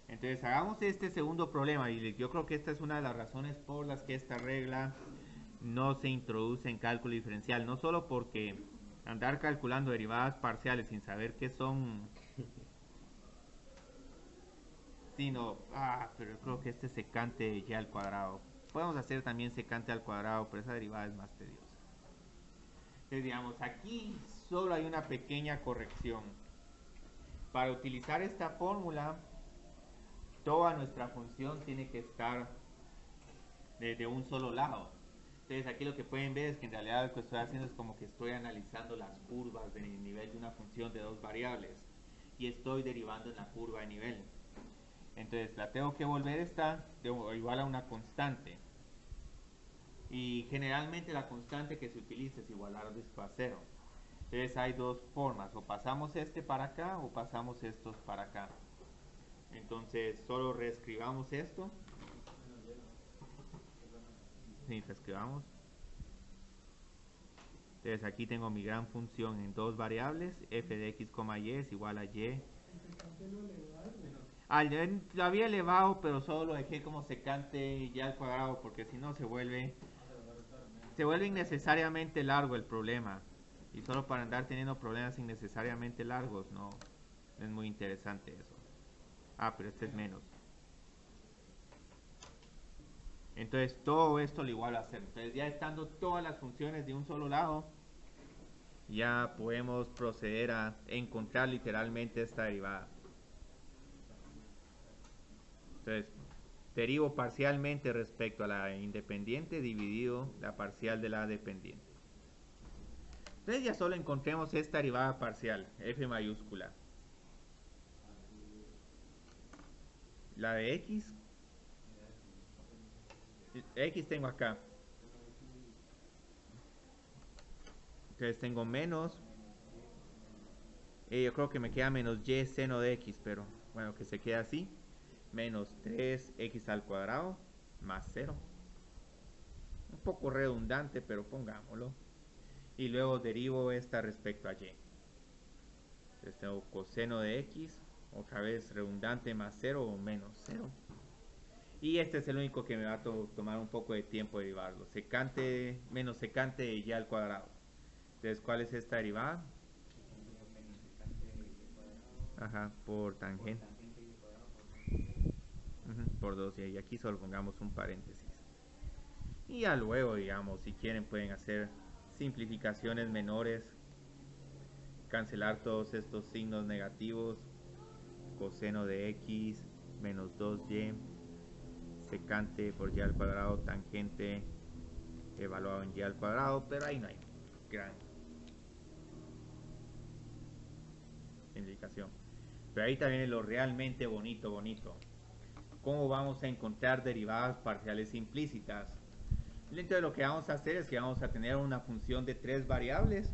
Entonces hagamos este segundo problema. Y yo creo que esta es una de las razones por las que esta regla no se introduce en cálculo diferencial. No solo porque andar calculando derivadas parciales sin saber qué son... sino, pero yo creo que este secante ya al cuadrado. Podemos hacer también secante al cuadrado, pero esa derivada es más tediosa. Entonces, digamos, aquí solo hay una pequeña corrección. Para utilizar esta fórmula, toda nuestra función tiene que estar de un solo lado. Entonces, aquí lo que pueden ver es que en realidad lo que estoy haciendo es como que estoy analizando las curvas de nivel de una función de dos variables y estoy derivando en la curva de nivel. Entonces la tengo que volver igual a una constante. Y generalmente la constante que se utiliza es igualar esto a 0. Entonces hay dos formas, o pasamos este para acá o pasamos estos para acá. Entonces solo reescribamos esto. Sí, reescribamos. Entonces aquí tengo mi gran función en dos variables, f de x, y es igual a y. Lo había elevado, pero solo lo dejé como secante ya al cuadrado, porque si no se vuelve innecesariamente largo el problema. Y solo para andar teniendo problemas innecesariamente largos, no es muy interesante eso. Ah, pero este es menos. Entonces todo esto lo igual a hacer. Entonces ya estando todas las funciones de un solo lado, ya podemos proceder a encontrar literalmente esta derivada. Entonces, derivo parcialmente respecto a la independiente dividido la parcial de la dependiente. Entonces ya solo encontremos esta derivada parcial, f mayúscula. La de x tengo acá. Entonces tengo menos. Yo creo que me queda menos y seno de x, pero bueno, que se quede así. Menos 3x al cuadrado más 0. Un poco redundante, pero pongámoslo. Y luego derivo esta respecto a y. Entonces tengo coseno de x, otra vez redundante, más 0 o menos 0. Y este es el único que me va a tomar un poco de tiempo derivarlo. Secante menos secante de y al cuadrado. Entonces, ¿cuál es esta derivada? Ajá, por tangente. Por 2 y aquí solo pongamos un paréntesis. Y ya luego, digamos, si quieren pueden hacer simplificaciones menores, cancelar todos estos signos negativos, coseno de x menos 2y, secante por y al cuadrado, tangente evaluado en y al cuadrado, pero ahí no hay gran simplificación. Pero ahí también es lo realmente bonito. ¿Cómo vamos a encontrar derivadas parciales implícitas? Entonces lo que vamos a hacer es que vamos a tener una función de 3 variables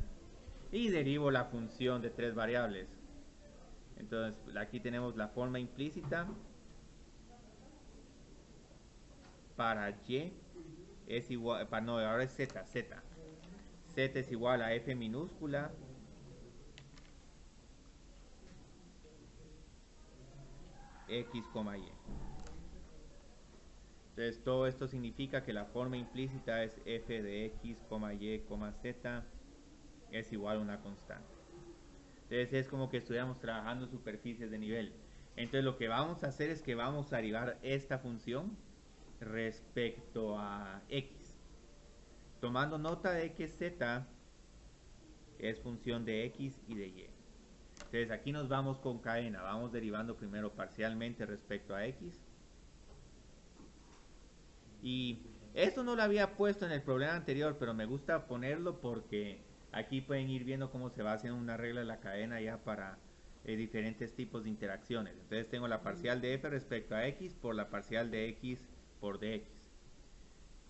y derivo la función de 3 variables. Entonces aquí tenemos la forma implícita para y es igual, no, ahora es z es igual a f minúscula x, y. Entonces todo esto significa que la forma implícita es f de x, y, z es igual a una constante. Entonces es como que estuviéramos trabajando superficies de nivel. Entonces lo que vamos a hacer es que vamos a derivar esta función respecto a x. Tomando nota de que z es función de x y de y. Entonces aquí nos vamos con cadena. Vamos derivando primero parcialmente respecto a x. Y esto no lo había puesto en el problema anterior, pero me gusta ponerlo porque aquí pueden ir viendo cómo se va haciendo una regla de la cadena ya para diferentes tipos de interacciones. Entonces tengo la parcial de f respecto a x por la parcial de x por dx.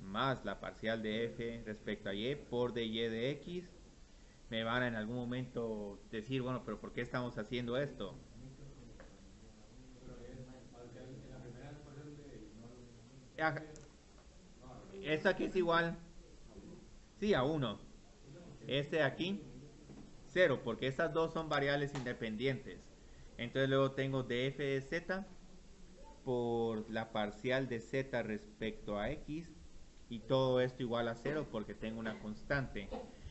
Más la parcial de f respecto a y por dy de x. Me van a en algún momento decir, bueno, pero ¿por qué estamos haciendo esto? Esto aquí es igual, sí, a 1. Este de aquí, 0, porque estas dos son variables independientes. Entonces luego tengo df de z por la parcial de z respecto a x. Y todo esto igual a 0 porque tengo una constante.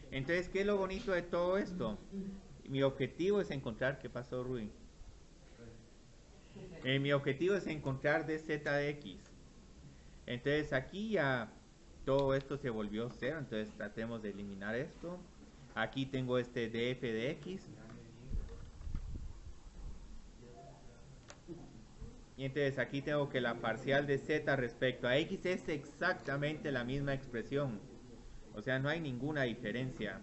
Entonces, ¿qué es lo bonito de todo esto? Mi objetivo es encontrar... ¿Qué pasó, Rui? Mi objetivo es encontrar dz de x. Entonces aquí ya todo esto se volvió 0. Entonces tratemos de eliminar esto. Aquí tengo este df de x. Y entonces aquí tengo que la parcial de z respecto a x es exactamente la misma expresión. O sea, no hay ninguna diferencia.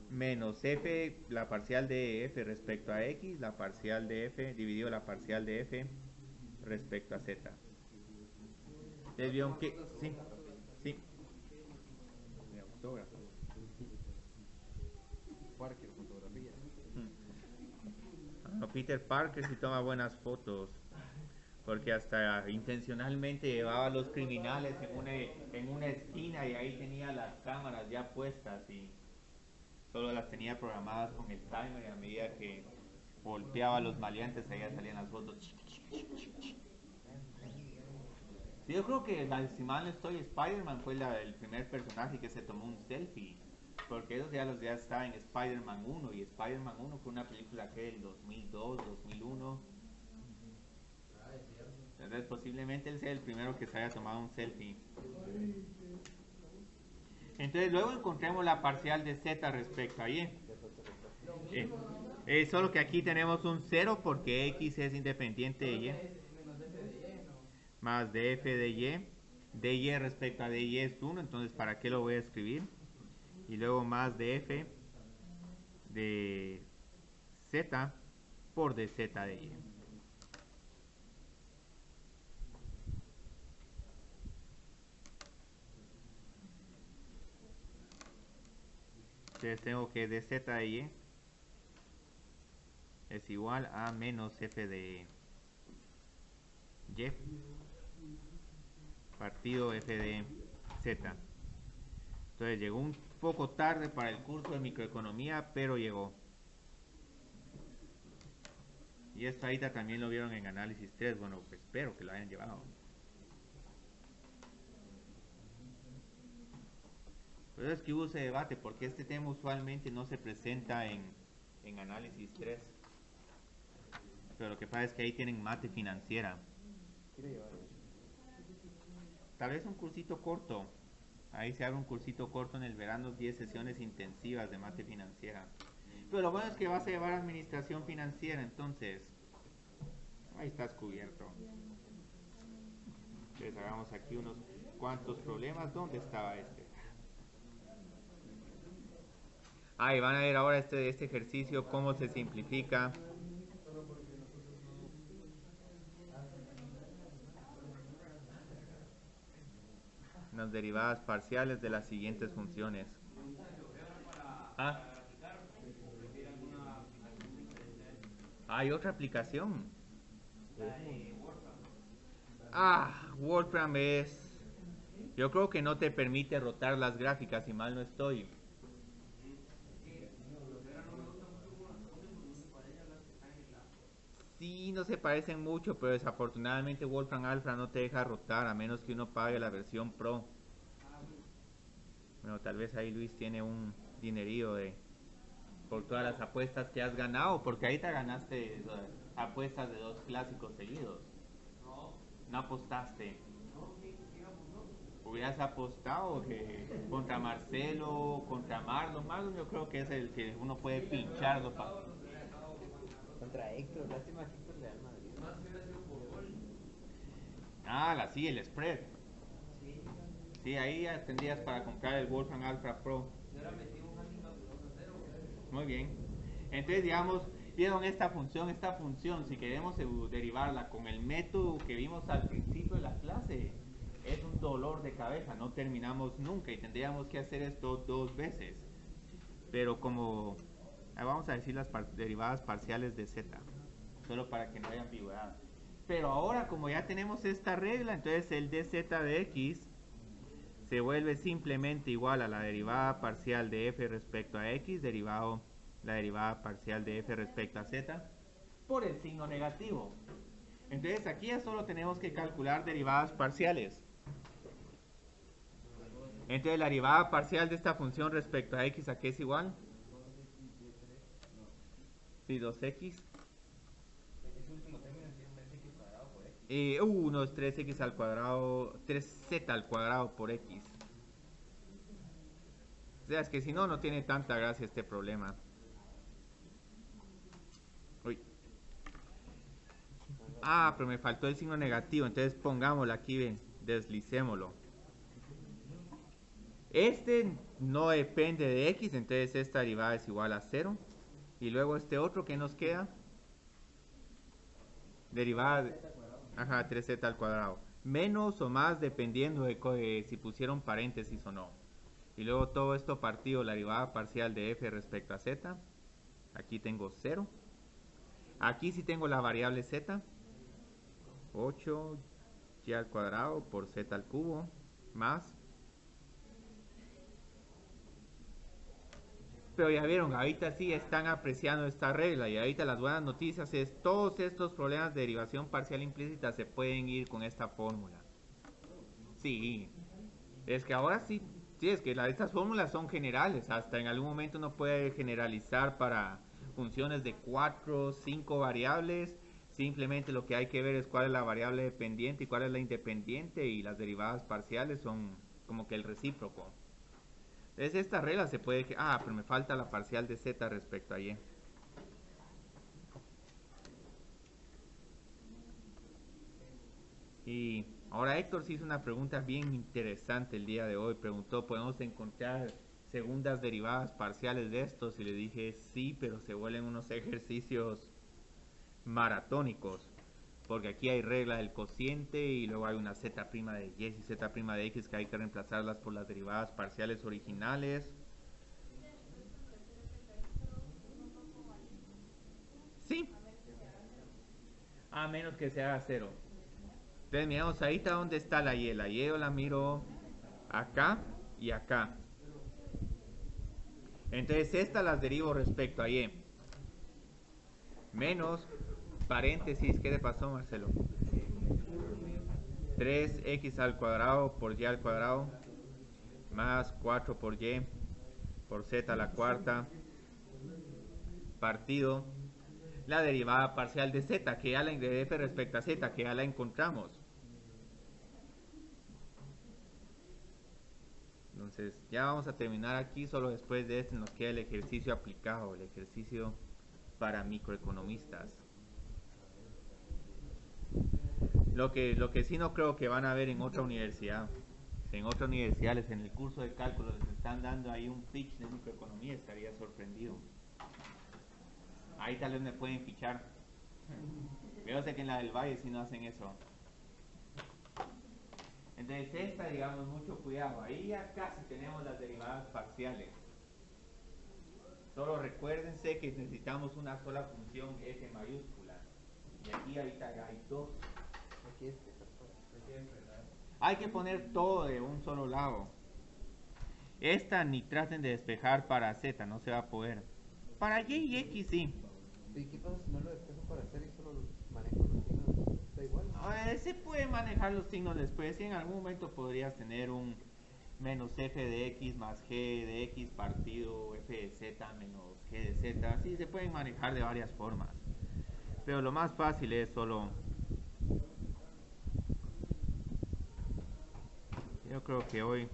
Menos f, la parcial de f respecto a x, la parcial de f dividido la parcial de f respecto a z. ¿Ustedes vieron que? Sí, sí. Mi autógrafo. Parker, fotografía. No, Peter Parker sí toma buenas fotos. Porque hasta intencionalmente llevaba a los criminales en una esquina y ahí tenía las cámaras ya puestas y solo las tenía programadas con el timer y a medida que golpeaba a los maleantes, ahí salían las fotos. Sí, yo creo que, si mal no estoy, Spider-Man fue el primer personaje que se tomó un selfie. Porque esos ya estaba en Spider-Man 1. Y Spider-Man 1 fue una película que del 2002, 2001. Entonces posiblemente él sea el primero que se haya tomado un selfie. Entonces luego encontremos la parcial de z respecto a y. Solo que aquí tenemos un 0 porque x es independiente de y. Más df de y. dy respecto a dy es 1, entonces ¿para qué lo voy a escribir? Y luego más df de z por dz de y. Entonces tengo que dz de y es igual a menos f de y partido f de z. Entonces llegó un poco tarde para el curso de microeconomía, pero llegó. Y esto ahorita también lo vieron en análisis 3. Bueno, pues espero que lo hayan llevado. Pero es que hubo ese debate, porque este tema usualmente no se presenta en análisis 3. Pero lo que pasa es que ahí tienen mate financiera. Tal vez un cursito corto. Ahí se abre un cursito corto en el verano, 10 sesiones intensivas de mate financiera. Pero lo bueno es que vas a llevar administración financiera, entonces ahí estás cubierto. Entonces hagamos aquí unos cuantos problemas. ¿Dónde estaba este? Y van a ver ahora este ejercicio, cómo se simplifica. Las derivadas parciales de las siguientes funciones. Hay otra aplicación. Wolfram es... Yo creo que no te permite rotar las gráficas, si mal no estoy. Sí, no se parecen mucho, pero desafortunadamente Wolfram Alpha no te deja rotar a menos que uno pague la versión Pro. Bueno, tal vez ahí Luis tiene un dinerío por todas las apuestas que has ganado, porque ahí te ganaste apuestas de 2 clásicos seguidos. No apostaste. Hubieras apostado contra Marcelo, contra Marlon. Marlon yo creo que es el que uno puede pincharlo para... Contra Héctor, lástima que Héctor Real Madrid. Sí, el spread. Sí, ahí ya tendrías para comprar el Wolfram Alpha Pro. Muy bien. Entonces, digamos, vieron esta función, si queremos derivarla con el método que vimos al principio de la clase, es un dolor de cabeza, no terminamos nunca y tendríamos que hacer esto 2 veces. Pero como, vamos a decir las derivadas parciales de z, solo para que no haya ambigüedad. Pero ahora, como ya tenemos esta regla, entonces el dz de x se vuelve simplemente igual a la derivada parcial de f respecto a x, la derivada parcial de f respecto a z, por el signo negativo. Entonces aquí ya solo tenemos que calcular derivadas parciales. Entonces la derivada parcial de esta función respecto a x, ¿a qué es igual? Sí, 2x. Ese último término sí es 3x cuadrado por x. No, es 3x al cuadrado, 3z al cuadrado por x. O sea, es que si no, no tiene tanta gracia este problema. Uy. Pero me faltó el signo negativo, entonces pongámoslo aquí, ven, deslicémoslo. Este no depende de x, entonces esta derivada es igual a 0. Y luego este otro, ¿qué nos queda? Derivada de 3z al cuadrado. Menos o más dependiendo de si pusieron paréntesis o no. Y luego todo esto partido la derivada parcial de f respecto a z. Aquí tengo 0. Aquí sí tengo la variable z. 8 y al cuadrado por z al cubo más Pero ya vieron, ahorita sí están apreciando esta regla y ahorita las buenas noticias es todos estos problemas de derivación parcial implícita se pueden ir con esta fórmula. Sí, es que ahora sí, sí, es que estas fórmulas son generales, hasta en algún momento uno puede generalizar para funciones de 4, 5 variables, simplemente lo que hay que ver es cuál es la variable dependiente y cuál es la independiente y las derivadas parciales son como que el recíproco. Entonces esta regla se puede... Ah, pero me falta la parcial de z respecto a y. Y ahora Héctor se hizo una pregunta bien interesante el día de hoy. Preguntó, ¿podemos encontrar segundas derivadas parciales de estos? Y le dije, sí, pero se vuelven unos ejercicios maratónicos. Porque aquí hay regla del cociente y luego hay una z' de y y z' de x que hay que reemplazarlas por las derivadas parciales originales. Sí. A menos que sea 0. Entonces miramos ahorita dónde está la y. La y yo la miro acá y acá. Entonces estas las derivo respecto a y. Menos, paréntesis, ¿qué le pasó, Marcelo? 3x al cuadrado por y al cuadrado más 4 por y por z a la cuarta partido la derivada parcial de z, que ya la de f respecto a z, que ya la encontramos. Entonces ya vamos a terminar aquí, solo después de este nos queda el ejercicio aplicado, el ejercicio para microeconomistas. Lo que sí no creo que van a ver en otra universidad. En otras universidades, en el curso de cálculo, les están dando ahí un pitch de microeconomía, estaría sorprendido. Ahí tal vez me pueden fichar. Yo sé que en la del Valle sí no hacen eso. Entonces esta, digamos, mucho cuidado. Ahí ya casi tenemos las derivadas parciales. Solo recuérdense que necesitamos una sola función f mayúscula. Y aquí ahorita hay dos. Hay que poner todo de un solo lado. Esta ni traten de despejar para z, no se va a poder. Para y y x sí. ¿Y qué pasa si no lo despejo para hacer y solo manejo los signos? Da igual. Se puede manejar los signos después. Y en algún momento podrías tener un menos f de x más g de x partido f de z menos g de z. Sí, se pueden manejar de varias formas. Pero lo más fácil es solo... Yo creo que hoy...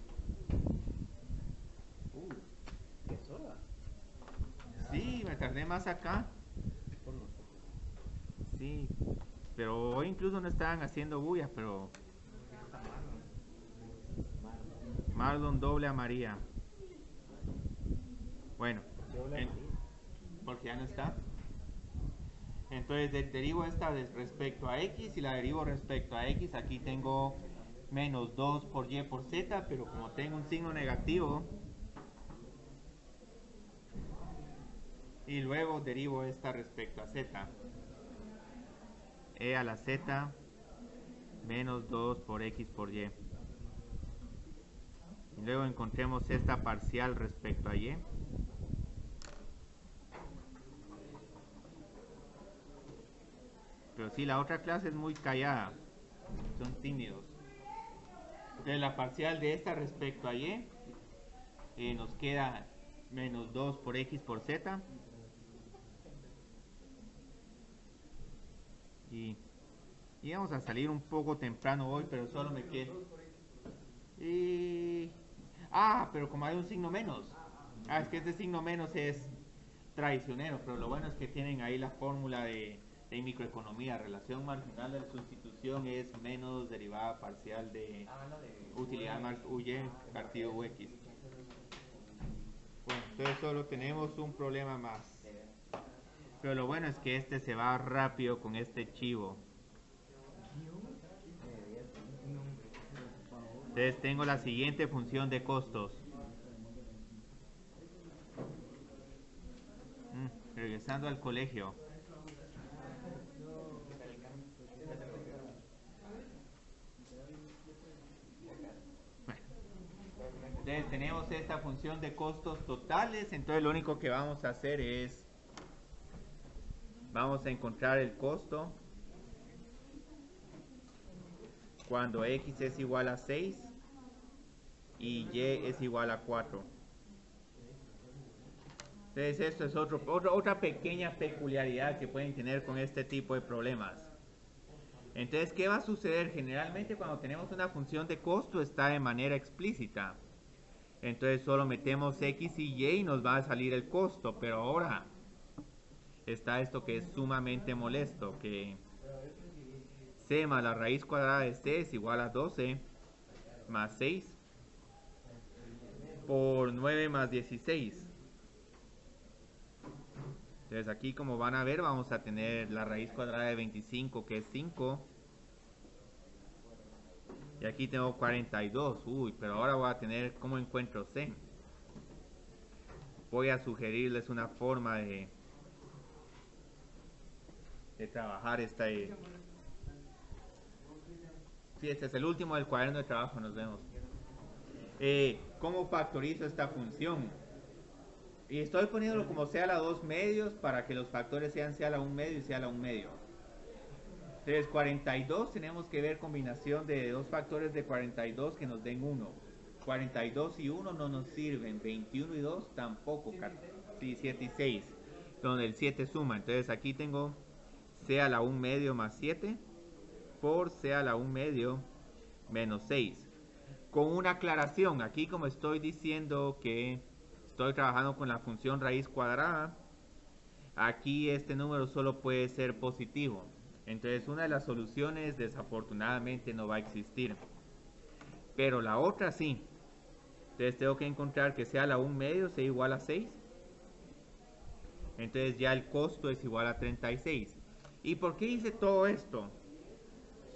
¿Qué sola? Sí, me tardé más acá. Sí, pero hoy incluso no estaban haciendo bulla, pero... Marlon doble a María. Bueno, porque ya no está. Entonces derivo esta respecto a x y la derivo respecto a x. Aquí tengo menos 2 por y por z, pero como tengo un signo negativo, y luego derivo esta respecto a z. E a la z menos 2 por x por y. Y luego encontremos esta parcial respecto a y. Pero sí, la otra clase es muy callada. Son tímidos. Entonces la parcial de esta respecto a y nos queda menos 2 por x por z. Y vamos a salir un poco temprano hoy, pero solo me queda... pero como hay un signo menos. Es que este signo menos es traicionero, pero lo bueno es que tienen ahí la fórmula de microeconomía. Relación marginal de sustitución es menos derivada parcial de utilidad más uy partido ux. Bueno, entonces solo tenemos un problema más. Pero lo bueno es que este se va rápido con este chivo. Entonces tengo la siguiente función de costos. Regresando al colegio. Bueno. Entonces tenemos esta función de costos totales, entonces lo único que vamos a hacer es, vamos a encontrar el costo cuando x es igual a 6 y y es igual a 4. Entonces esto es otra pequeña peculiaridad que pueden tener con este tipo de problemas. Entonces, ¿qué va a suceder? Generalmente cuando tenemos una función de costo está de manera explícita. Entonces solo metemos x y y nos va a salir el costo, pero ahora está esto que es sumamente molesto, que c más la raíz cuadrada de c es igual a 12 más 6 por 9 más 16. Entonces aquí, como van a ver, vamos a tener la raíz cuadrada de 25, que es 5. Y aquí tengo 42. Uy, pero ahora voy a tener, ¿cómo encuentro c? Voy a sugerirles una forma de trabajar esta. Sí, este es el último del cuaderno de trabajo, nos vemos. ¿Cómo factorizo esta función? Y estoy poniéndolo como sea a la 2 medios para que los factores sean sea a la 1 medio y sea a la 1 medio. Entonces 42 tenemos que ver combinación de dos factores de 42 que nos den 1. 42 y 1 no nos sirven, 21 y 2 tampoco, sí, 7 y 6, donde el 7 suma. Entonces aquí tengo c a la 1 medio más 7 por c a la 1 medio menos 6. Con una aclaración, aquí como estoy diciendo que estoy trabajando con la función raíz cuadrada, aquí este número solo puede ser positivo. Entonces una de las soluciones desafortunadamente no va a existir. Pero la otra sí. Entonces tengo que encontrar que sea la 1 medio sea igual a 6. Entonces ya el costo es igual a 36. ¿Y por qué hice todo esto?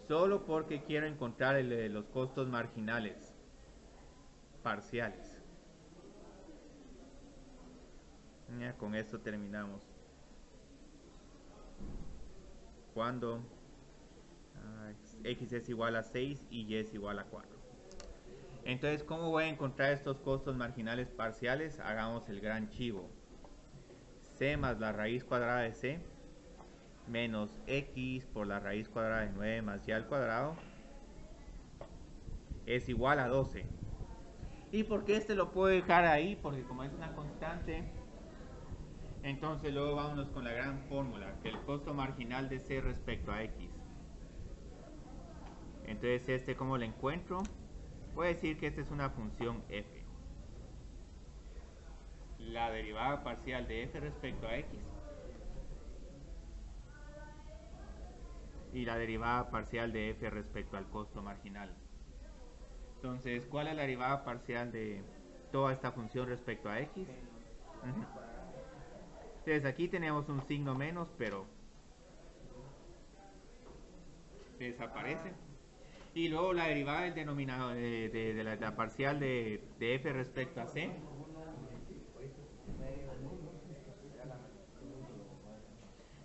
Solo porque quiero encontrar los costos marginales parciales. Ya, con esto terminamos. Cuando x es igual a 6 y y es igual a 4. Entonces, ¿cómo voy a encontrar estos costos marginales parciales? Hagamos el gran chivo. C más la raíz cuadrada de c menos x por la raíz cuadrada de 9 más y al cuadrado es igual a 12. ¿Y por qué este lo puedo dejar ahí? Porque como es una constante, entonces luego vámonos con la gran fórmula, que el costo marginal de c respecto a x. Entonces este, ¿cómo lo encuentro? Voy a decir que esta es una función f. La derivada parcial de f respecto a x y la derivada parcial de f respecto al costo marginal. Entonces, ¿cuál es la derivada parcial de toda esta función respecto a x? Entonces aquí tenemos un signo menos, pero desaparece. Y luego la derivada del denominador de la parcial de f respecto a c.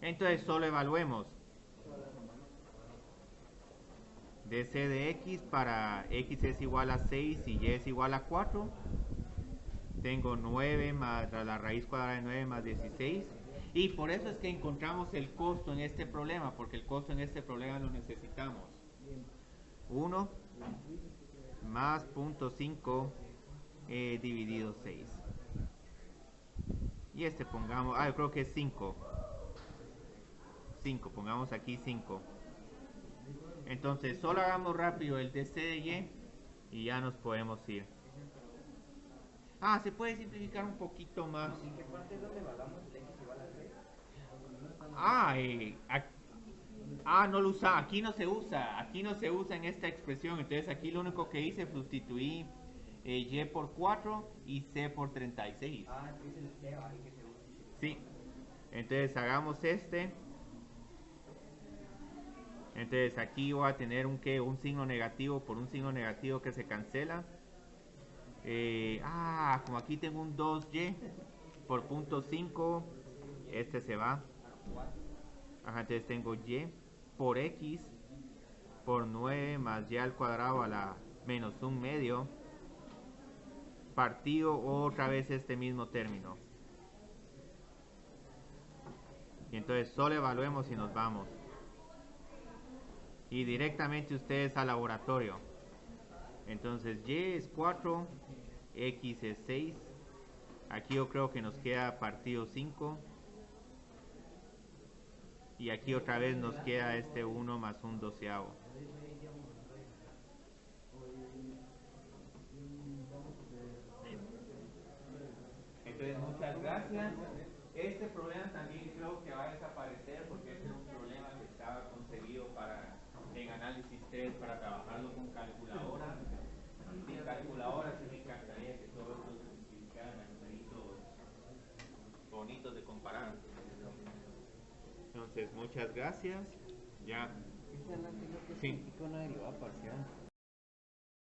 Entonces solo evaluemos de c de x para x es igual a 6 y y es igual a 4. Tengo 9 más la raíz cuadrada de 9 más 16. Y por eso es que encontramos el costo en este problema, porque el costo en este problema lo necesitamos. 1 más 0.5 dividido 6. Y este pongamos, yo creo que es 5. 5, pongamos aquí 5. Entonces solo hagamos rápido el de c de y ya nos podemos ir. Se puede simplificar un poquito más. ¿En qué parte es donde evaluamos el x igual a 6? No lo usa, aquí no se usa en esta expresión. Entonces aquí lo único que hice sustituí y por 4 y c por 36. Entonces el c ahí que se usa. Sí, entonces hagamos este. Entonces aquí voy a tener un signo negativo por un signo negativo que se cancela. Como aquí tengo un 2y por 0.5, este se va. Entonces tengo y por x por 9 más y al cuadrado a la menos 1 medio partido otra vez este mismo término. Y entonces solo evaluemos y nos vamos. Y directamente ustedes al laboratorio. Entonces y es 4, x es 6. Aquí yo creo que nos queda partido 5. Y aquí otra vez nos queda este 1 más un doceavo. Entonces muchas gracias. Este problema también creo que va a desaparecer porque este es un problema que estaba concebido para en análisis 3 para trabajarlo con calculadora. Sin calculadora sí me encantaría que todos estos se simplificaran a numeritos bonitos de comparar. Entonces muchas gracias. Ya. Esa es la que Sí. significa una derivada parcial.